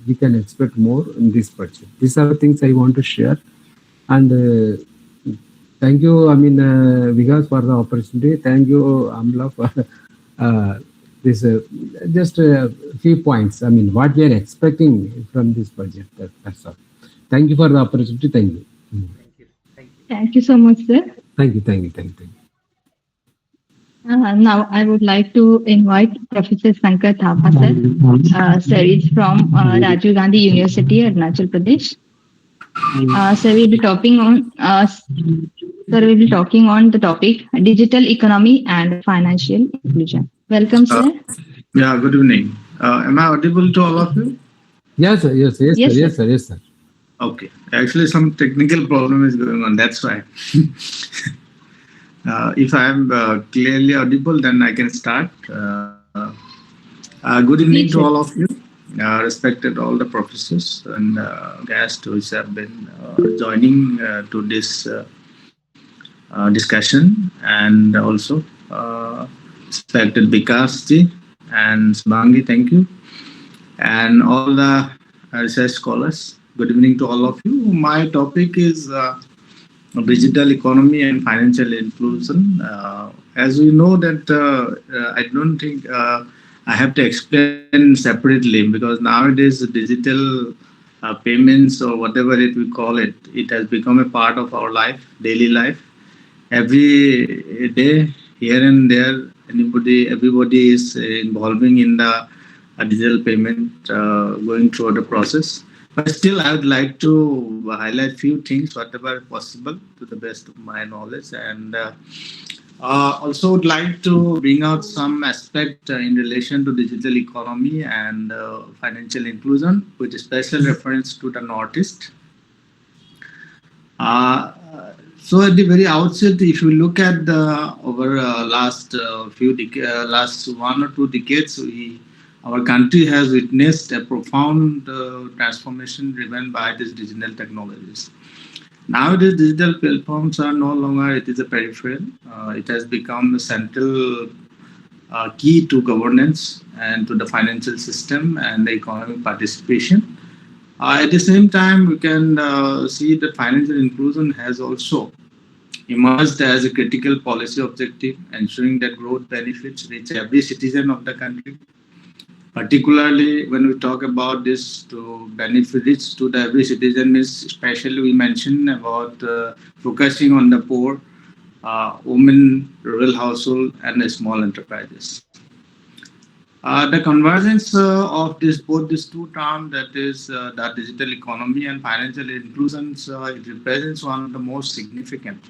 We can expect more in this budget. These are the things I want to share. And thank you, Vikas, for the opportunity. Thank you, Amla, for this just a few points. I mean, what we are expecting from this budget. That's all. Thank you for the opportunity. Thank you. Thank you. Thank you. Thank you so much, sir. Thank you. Thank you. Thank you. Thank you. Now, I would like to invite Professor Sankar Thappa, sir. Sir is from Rajiv Gandhi University, Arunachal Pradesh. Sir will be talking on the topic digital economy and financial inclusion. Welcome, Uh, sir. yeah, good evening. Am I audible to all of you? Yes, sir. Yes, yes, Yes, sir. sir. Yes, sir. Yes, sir. Okay. Actually, some technical problem is going on. That's why. If I am clearly audible, then I can start. Good evening Please, to sir. all of you. Respected all the professors and guests who have been joining to this discussion, and also respected Vikas ji and Sbangi, thank you, and all the research scholars. Good evening to all of you. My topic is digital economy and financial inclusion. As we know that I don't think I have to explain separately, because nowadays digital payments or whatever it we call it, it has become a part of our life, daily life. Every day, here and there, everybody is involving in the digital payment, going through the process. But still, I would like to highlight few things, whatever possible, to the best of my knowledge, and also would like to bring out some aspect in relation to digital economy and financial inclusion, with special reference to the Northeast. Uh, so at the very outset, if you look at the over last 1 or 2 decades, our country has witnessed a profound transformation driven by these digital technologies. Nowadays, digital platforms are no longer it is a peripheral. It has become a central key to governance and to the financial system and the economic participation. At the same time, we can see that financial inclusion has also emerged as a critical policy objective, ensuring that growth benefits reach every citizen of the country. Particularly when we talk about this to benefit reach to the every citizen, is especially we mentioned about focusing on the poor, women, rural household, and the small enterprises. The convergence of this both these two terms, that is the digital economy and financial inclusion, it represents one of the most significant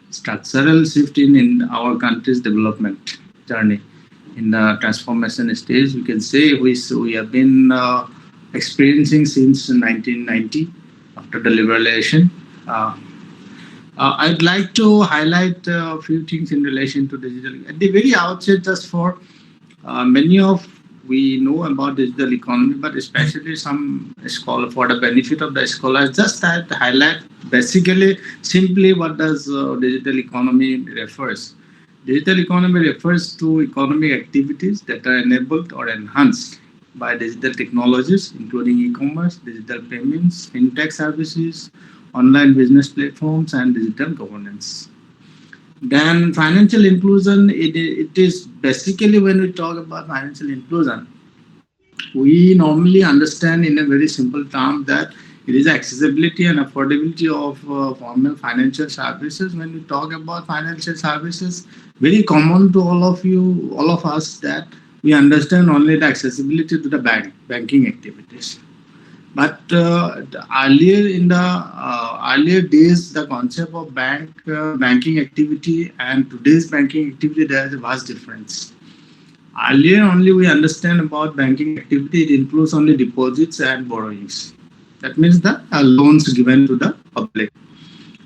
structural shift in our country's development journey. In the transformation stage, we can say we have been experiencing since 1990 after the liberalization. I'd like to highlight a few things in relation to digital. At the very outset, just for many of we know about digital economy, but especially some scholar, for the benefit of the scholars, just that highlight basically simply what does digital economy refers. Digital economy refers to economic activities that are enabled or enhanced by digital technologies, including e-commerce, digital payments, fintech services, online business platforms, and digital governance. Then financial inclusion, it is basically when we talk about financial inclusion, we normally understand in a very simple term that it is accessibility and affordability of formal financial services. When we talk about financial services, very common to all of you, all of us, that we understand only the accessibility to the banking activities. But earlier in the earlier days, the concept of banking activity and today's banking activity, there is a vast difference. Earlier only we understand about banking activity, it includes only deposits and borrowings. That means the loans given to the public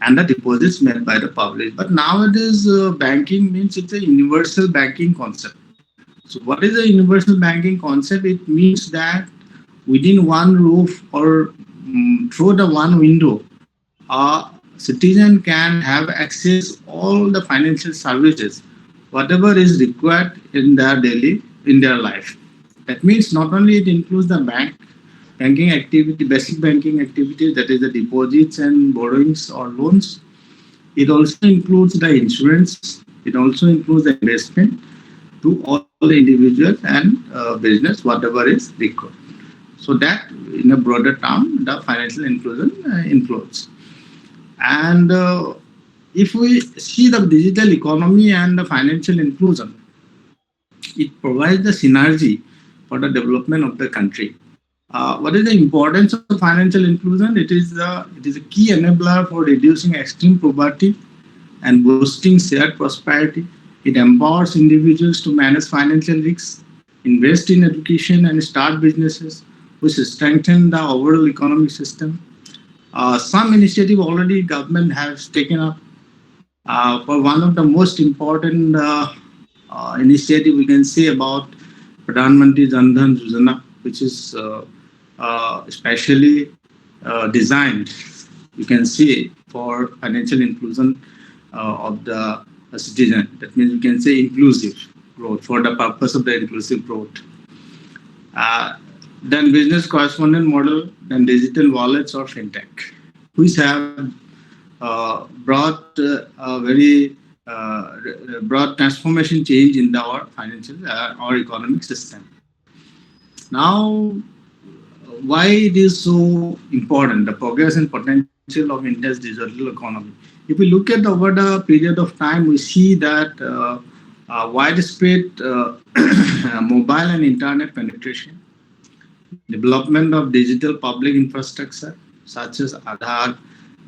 and the deposits made by the public. But nowadays, banking means it's a universal banking concept. So what is a universal banking concept? It means that within one roof or through the one window, a citizen can have access all the financial services, whatever is required in their daily, in their life. That means not only it includes the banking activity, basic banking activities, that is the deposits and borrowings or loans. It also includes the insurance. It also includes the investment to all the individuals and business, whatever is required. So that, in a broader term, the financial inclusion includes. And if we see the digital economy and the financial inclusion, it provides the synergy for the development of the country. What is the importance of financial inclusion? It is a key enabler for reducing extreme poverty and boosting shared prosperity. It empowers individuals to manage financial risks, invest in education, and start businesses, which strengthen the overall economic system. Some initiative already government has taken up. For one of the most important initiative we can say about Pradhan Mantri Jan Dhan Yojana, which is especially designed, you can say, for financial inclusion of the citizen. That means we can say inclusive growth, for the purpose of the inclusive growth. Then business correspondent model, then digital wallets or fintech, which have brought a very broad transformation change in our financial or economic system. Now, why it is so important, the progress and potential of India's digital economy? If we look at over the period of time, we see that widespread mobile and internet penetration, development of digital public infrastructure such as Aadhaar,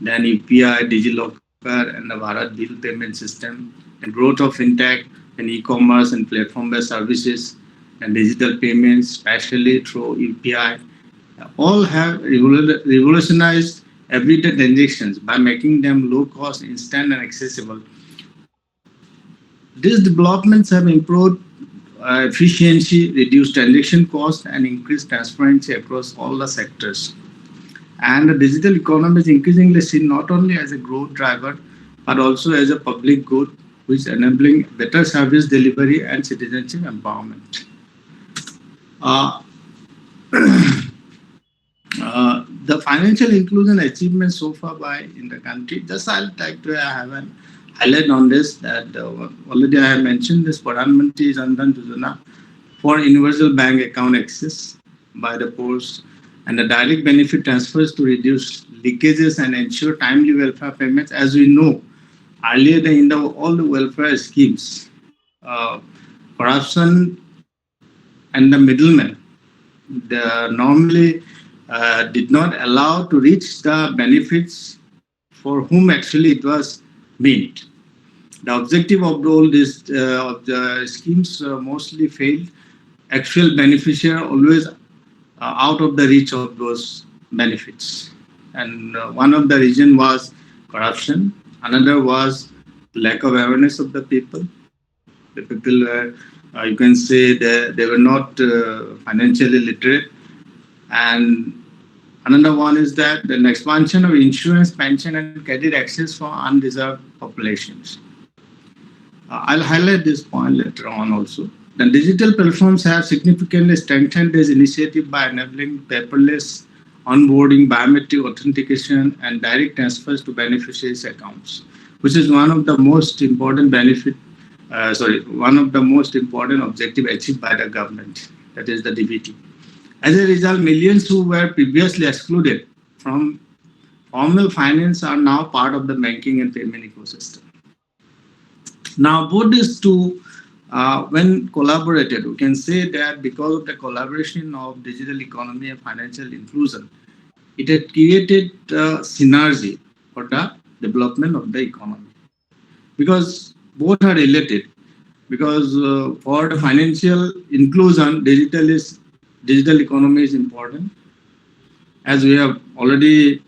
then UPI, DigiLocker, and the Bharat bill payment system, the growth of fintech and e-commerce and platform-based services and digital payments, especially through UPI, all have revolutionized everyday transactions by making them low cost, instant, and accessible. These developments have improved efficiency, reduced transaction cost, and increased transparency across all the sectors. And the digital economy is increasingly seen not only as a growth driver, but also as a public good, which is enabling better service delivery and citizenship empowerment. The financial inclusion achievements so far by in the country, just I'll like to have an highlight on this, that already I have mentioned this Pradhan Mantri Jan Dhan Yojana for universal bank account access by the post, and the direct benefit transfers to reduce leakages and ensure timely welfare payments. As we know, earlier in all the welfare schemes, corruption and the middlemen, normally did not allow to reach the benefits for whom actually it was meant. The objective of all this of the schemes mostly failed. Actual beneficiary always out of the reach of those benefits. And one of the reason was corruption. Another was lack of awareness of the people. The people were, you can say, they were not financially literate. And another one is that the expansion of insurance, pension, and credit access for undeserved populations. I'll highlight this point later on also. The digital platforms have significantly strengthened this initiative by enabling paperless onboarding, biometric authentication, and direct transfers to beneficiaries' accounts, which is one of the most important one of the most important objective achieved by the government, that is the DBT. As a result, millions who were previously excluded from formal finance are now part of the banking and payment ecosystem. Now, both these two, when collaborated, we can say that because of the collaboration of digital economy and financial inclusion, it had created synergy for the development of the economy. Because both are related. Because for the financial inclusion, digital economy is important. As we have already,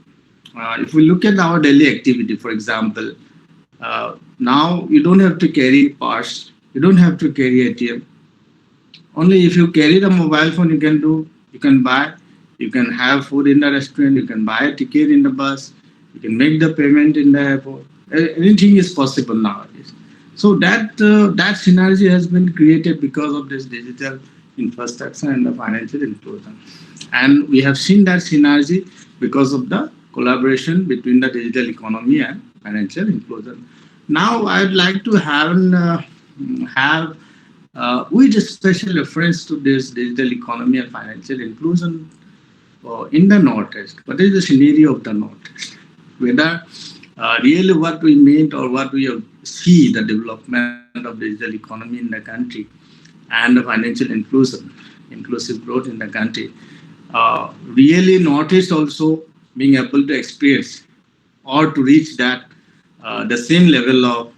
if we look at our daily activity, for example, now you don't have to carry purse, you don't have to carry ATM. Only if you carry the mobile phone, you can buy, you can have food in the restaurant, you can buy a ticket in the bus, you can make the payment in the airport. Anything is possible nowadays. So that synergy has been created because of this digital infrastructure and the financial inclusion. And we have seen that synergy because of the collaboration between the digital economy and financial inclusion. Now, I'd like to have with special reference to this digital economy and financial inclusion in the Northeast. What is the scenario of the Northeast? Whether really what we meant or what we see the development of digital economy in the country and the financial inclusion, inclusive growth in the country, really Northeast also being able to experience or to reach that the same level of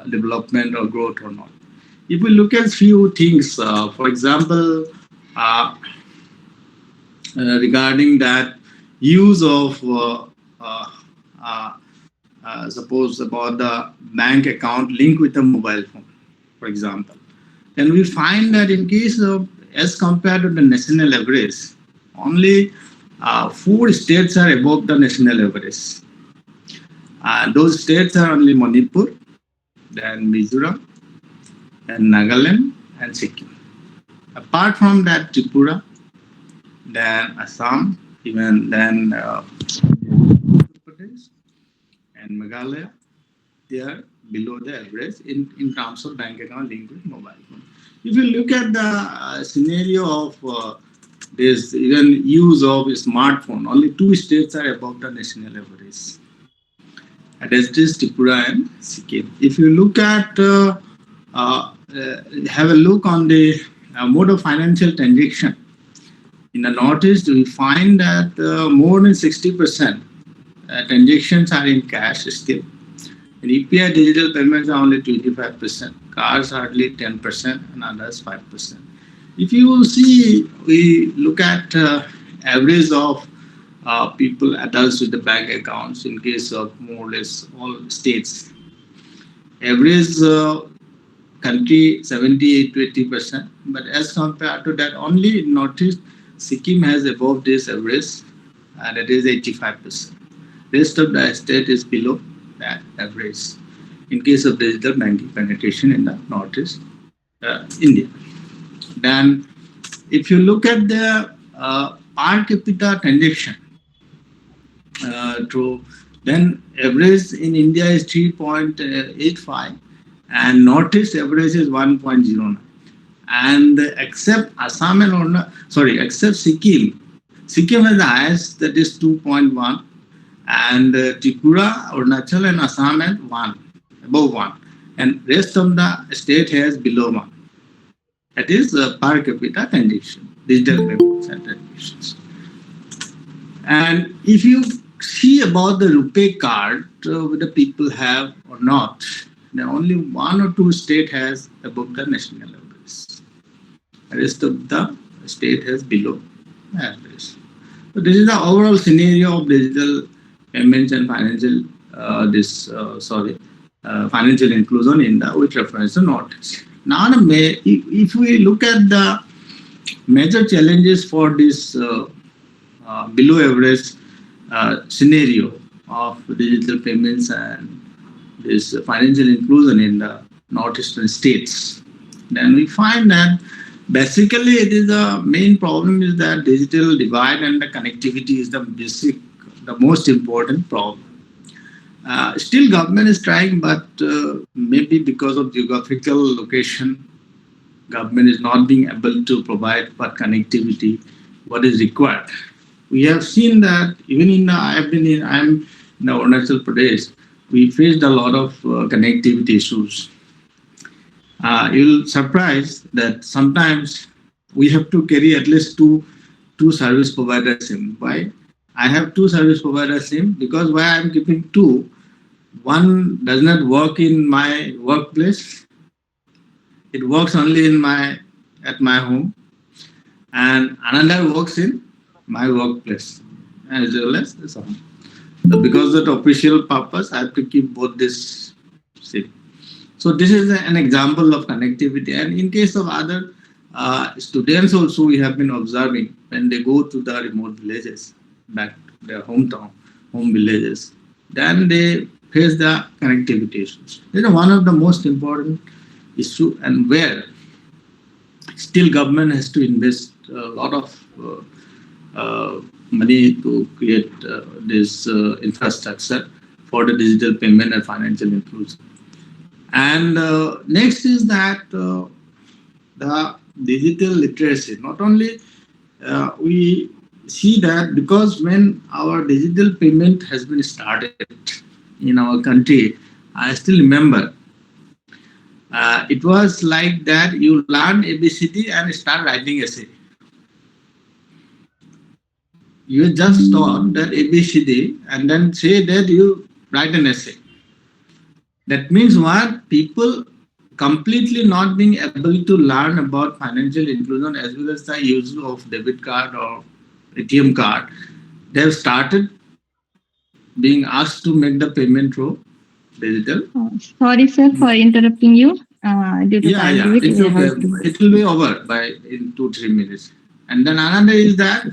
development or growth or not. If we look at few things, for example, regarding that use of suppose about the bank account linked with a mobile phone, for example, then we find that in case of as compared to the national average, only 4 states are above the national average. Those states are only Manipur, then Mizoram, and Nagaland, and Sikkim. Apart from that, Tripura, then Assam, even then Pradesh and Meghalaya, they are below the average in terms of bank account linked with mobile phone. If you look at the scenario of this even use of a smartphone, only 2 states are above the national average. That is Tripura and Sikkim. If you look at have a look on the mode of financial transaction in the Northeast, we find that more than 60% transactions are in cash still. In EPI, digital payments are only 25%, cars hardly 10%, and others 5%. If you see, we look at average of people, adults with the bank accounts in case of more or less all states. Average country 78 to 80%, but as compared to that, only in Northeast, Sikkim has above this average, and that is 85%. Rest of the state is below that average in case of digital banking penetration in the Northeast India. Then, if you look at the per capita transaction, then average in India is 3.85, and Northeast average is 1.09. And except Assam and except Sikkim, Sikkim has the highest, that is 2.1, and Tripura, Arunachal, and Assam at 1, above 1, and rest of the state has below 1. That is per capita transaction, digital payments and transactions. And if you see about the RuPay card, whether people have or not, then only 1 or 2 state has above the national average. The rest of the state has below average. So this is the overall scenario of digital payments and financial financial inclusion in the with reference to Northeast. Now, if we look at the major challenges for this below average scenario of digital payments and this financial inclusion in the northeastern states, then we find that basically it is the main problem is that digital divide and the connectivity is the most important problem. Still government is trying, but maybe because of geographical location, government is not being able to provide for connectivity what is required. We have seen that even in I'm in the Arunachal Pradesh, we faced a lot of connectivity issues. You'll surprise that sometimes we have to carry at least two service provider SIM. Why? I have 2 service provider SIM because why I'm keeping 2, one does not work in my workplace. It works only at my home, and another works in my workplace as well as this one. So because of the official purpose, I have to keep both this SIM. So this is an example of connectivity. And in case of other students also, we have been observing when they go to the remote villages, back to their home villages, then they face the connectivity issues. This is one of the most important issue, and where still government has to invest a lot of money to create this infrastructure for the digital payment and financial inclusion. And next is that the digital literacy. Not only we see that because when our digital payment has been started in our country, I still remember it was like that you learn ABCD and start writing essay. You just taught that ABCD and then say that you write an essay. That means what? People completely not being able to learn about financial inclusion as well as the use of debit card or ATM card. They have started being asked to make the payment through digital. Sorry, sir, for interrupting you. Due to Yeah, time yeah, limit, it's we okay. have to. It will be over by in 2-3 minutes. And then another is that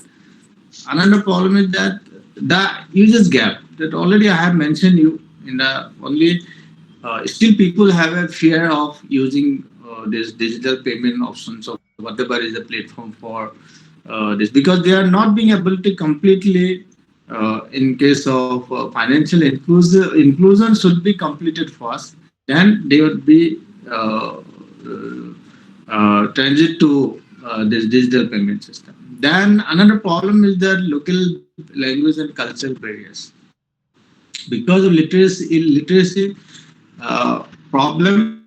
another problem is that the users gap that already I have mentioned you in the only still people have a fear of using this digital payment options or whatever is the platform for this because they are not being able to completely in case of financial inclusion should be completed first then they would be transit to this digital payment system. Then another problem is that local language and cultural barriers because of literacy problem,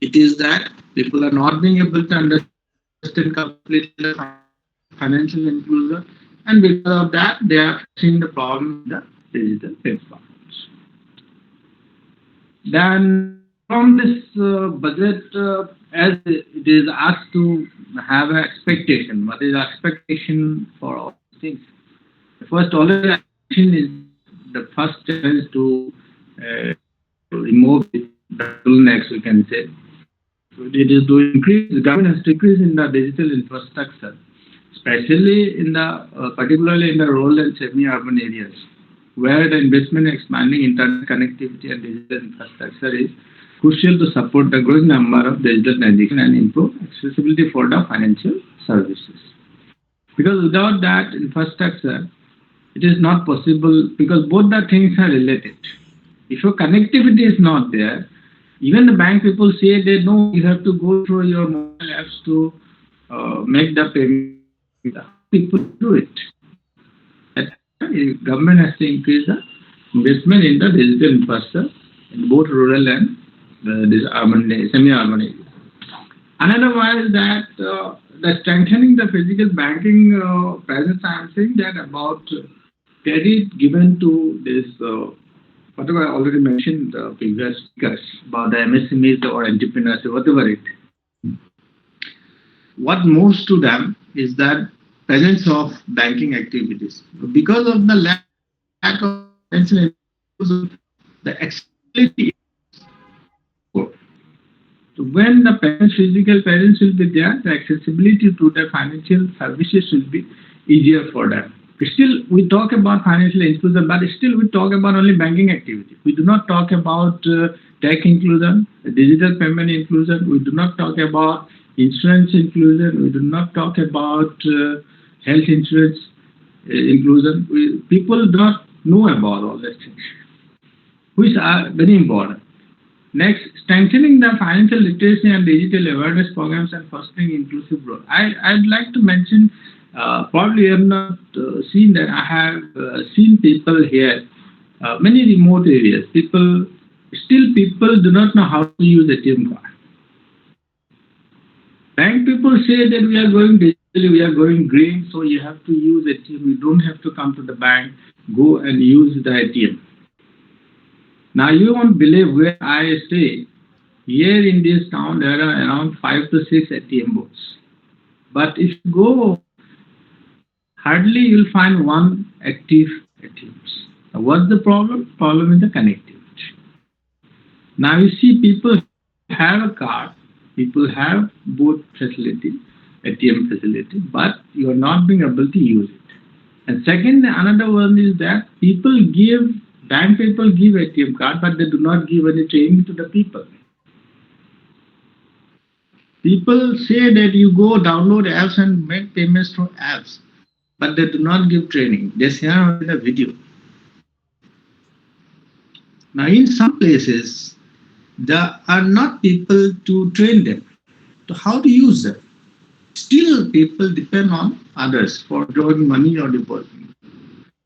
it is that people are not being able to understand completely the financial inclusion, and because of that, they are facing the problem with the digital platforms. Then, from this budget, as it is asked to have an expectation, what is the expectation for all these things? The first already I mentioned is the first challenge to remove the bottlenecks, we can say. So it is to increase, the government has to increase in the digital infrastructure, especially in the, particularly in the rural and semi-urban areas, where the investment in expanding internet connectivity and digital infrastructure is crucial to support the growing number of digital transactions and improve accessibility for the financial services. Because without that infrastructure, it is not possible because both the things are related. If your connectivity is not there, even the bank people say they know you have to go through your mobile apps to make the payment. People do it. That government has to increase the investment in the digital infrastructure in both rural and this urban, semi-urban areas. Another one is that the strengthening the physical banking presence. I am saying that about credit given to this. Whatever I already mentioned the previous speakers about the MSMEs or entrepreneurs, whatever it. What moves to them is that presence of banking activities. Because of the lack of financial inclusion, the accessibility is poor. So when the parents' physical presence will be there, the accessibility to the financial services will be easier for them. Still, we talk about financial inclusion, but still we talk about only banking activity. We do not talk about tech inclusion, digital payment inclusion. We do not talk about insurance inclusion. We do not talk about health insurance inclusion. People do not know about all these things, which are very important. Next, strengthening the financial literacy and digital awareness programs and fostering inclusive growth. I'd like to mention, probably you have not seen that I have seen people here, many remote areas, people do not know how to use ATM card. Bank people say that we are going digitally, we are going green, so you have to use ATM. You don't have to come to the bank, go and use the ATM. Now you won't believe where I stay. Here in this town, there are around 5 to 6 ATM booths. But if you go, hardly you'll find one active ATMs. Now, what's the problem? Problem is the connectivity. Now you see people have a card, people have both facility, ATM facility, but you are not being able to use it. And second, another one is that bank people give ATM card, but they do not give any training to the people. People say that you go download apps and make payments through apps, but they do not give training. They share only the video. Now, in some places, there are not people to train them. to how to use them. Still, people depend on others for drawing money or depositing.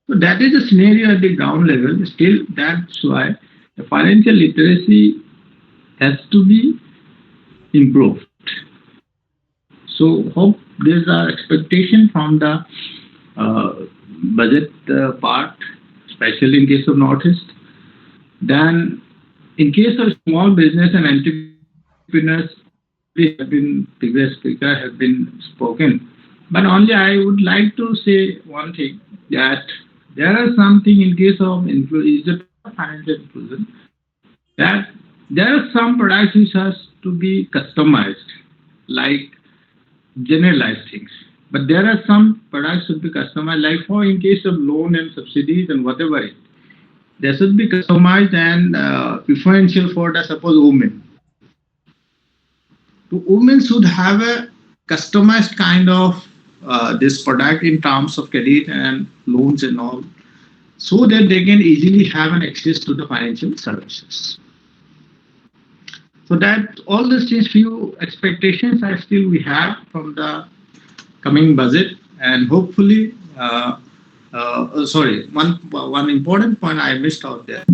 So that is the scenario at the ground level. Still, that's why the financial literacy has to be improved. So hope there's an expectation from the uh, budget part, especially in case of Northeast. Then, in case of small business and entrepreneurs, we have been previous speaker have been spoken, but only I would like to say one thing that there are something in case of is the financial inclusion that there are some products which has to be customized, like generalized things. But there are some products should be customized, like for in case of loan and subsidies and whatever it. They should be customized and preferential for the suppose women. So women should have a customized kind of this product in terms of credit and loans and all, so that they can easily have an access to the financial services. So that all these things, few expectations are still we have from the coming budget, and hopefully, sorry, one important point I missed out there.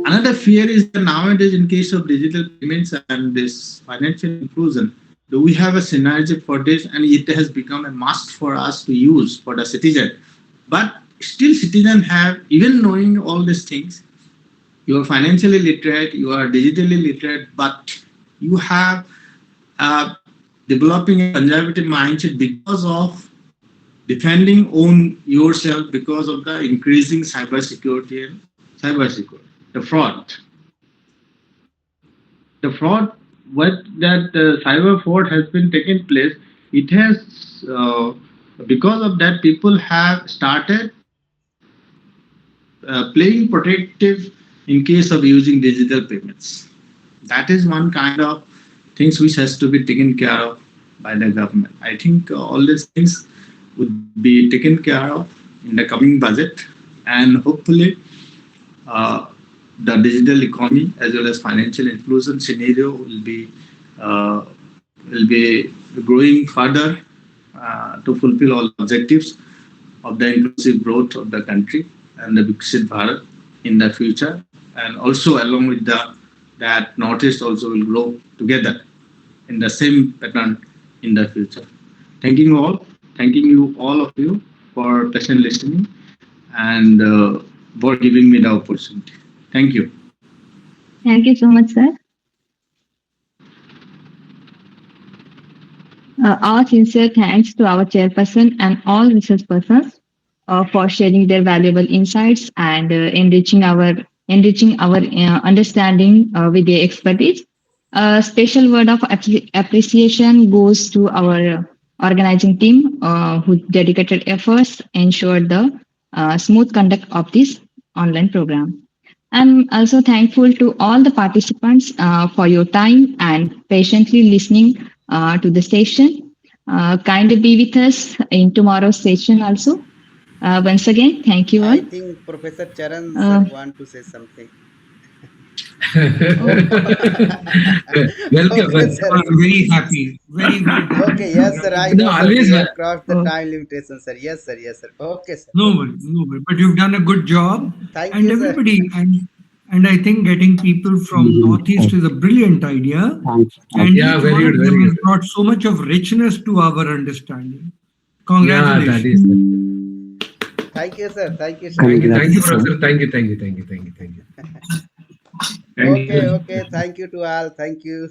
Another fear is that nowadays, in case of digital payments and this financial inclusion, do we have a synergy for this? And it has become a must for us to use for the citizen. But still, citizens have, even knowing all these things, you are financially literate, you are digitally literate, but you have developing a conservative mindset because of defending on yourself because of the increasing cybersecurity and cybersecurity. The fraud what that cyber fraud has been taken place, it has because of that people have started playing protective in case of using digital payments. That is one kind of things which has to be taken care of by the government. I think all these things would be taken care of in the coming budget, and hopefully the digital economy as well as financial inclusion scenario uh, will be growing further to fulfill all objectives of the inclusive growth of the country and the Viksit Bharat in the future, and also along with that Northeast also will grow together in the same pattern in the future. Thanking you all of you for patient listening and for giving me the opportunity. Thank you. Thank you so much, sir. Our sincere thanks to our chairperson and all research persons for sharing their valuable insights and enriching our understanding with their expertise. A special word of appreciation goes to our organizing team whose dedicated efforts ensured the smooth conduct of this online program. I'm also thankful to all the participants for your time and patiently listening to the session. Kindly be with us in tomorrow's session also. Once again, thank you all. I think Professor Charan sir want to say something. Welcome. Okay, sir. I'm very happy. Very well done. Okay, yes, sir. I No, know, sir. always We have crossed the Oh. time limitation, sir. Yes, sir. Yes, sir. Okay, sir. No worry, no worry. But you've done a good job. Thank And you, sir. everybody, and I think getting people from Northeast is a brilliant idea. And Yeah, each very one good, of very them has good. brought so much of richness to our understanding. Yeah, that Congratulations. is. Thank you, sir. Thank you, sir. Thank you, Professor. Thank you. Okay, okay. Thank you to all. Thank you.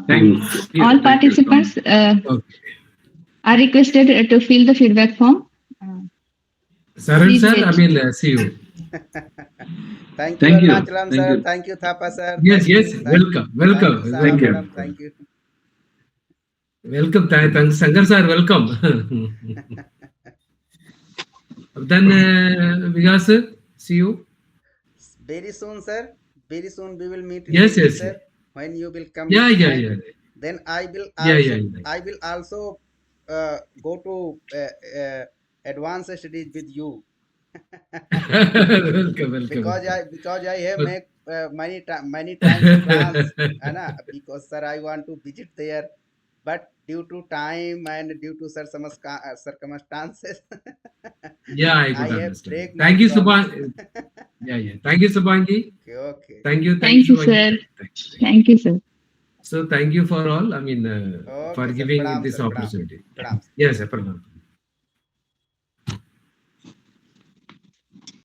Thank you. All participants Okay. are requested to fill the feedback form. Saran Please sir, wait. See you. Thank you, Thank you. Arunachalam, sir. Thank you, Thappa, sir. Yes, Thank you. yes. Welcome. Thank you, Saha, Thank you. madam. Thank you. Welcome. Thanks, Sankar sir. Welcome. Then, Vikas sir, see you. Very soon, sir. Very soon we will meet in Yes, Delhi, yes. sir. When you will come Yeah. next time, then I will also Yeah. I will also go to advanced studies with you. welcome. because I have Okay. make many times plans, because sir I want to visit there, but due to time and due to circumstances, Yeah, I I could have understand. break my Thank you, promise. Subhan. Yeah. Thank you, Subhangi. Okay, okay, Thank you, Thank you, Subhangi. sir. Thank you. Thank you, sir. So thank you for all. I mean, for okay, sir. giving Pranam, this sir. Pranam, opportunity. pranam. Yes, sir. Pranam.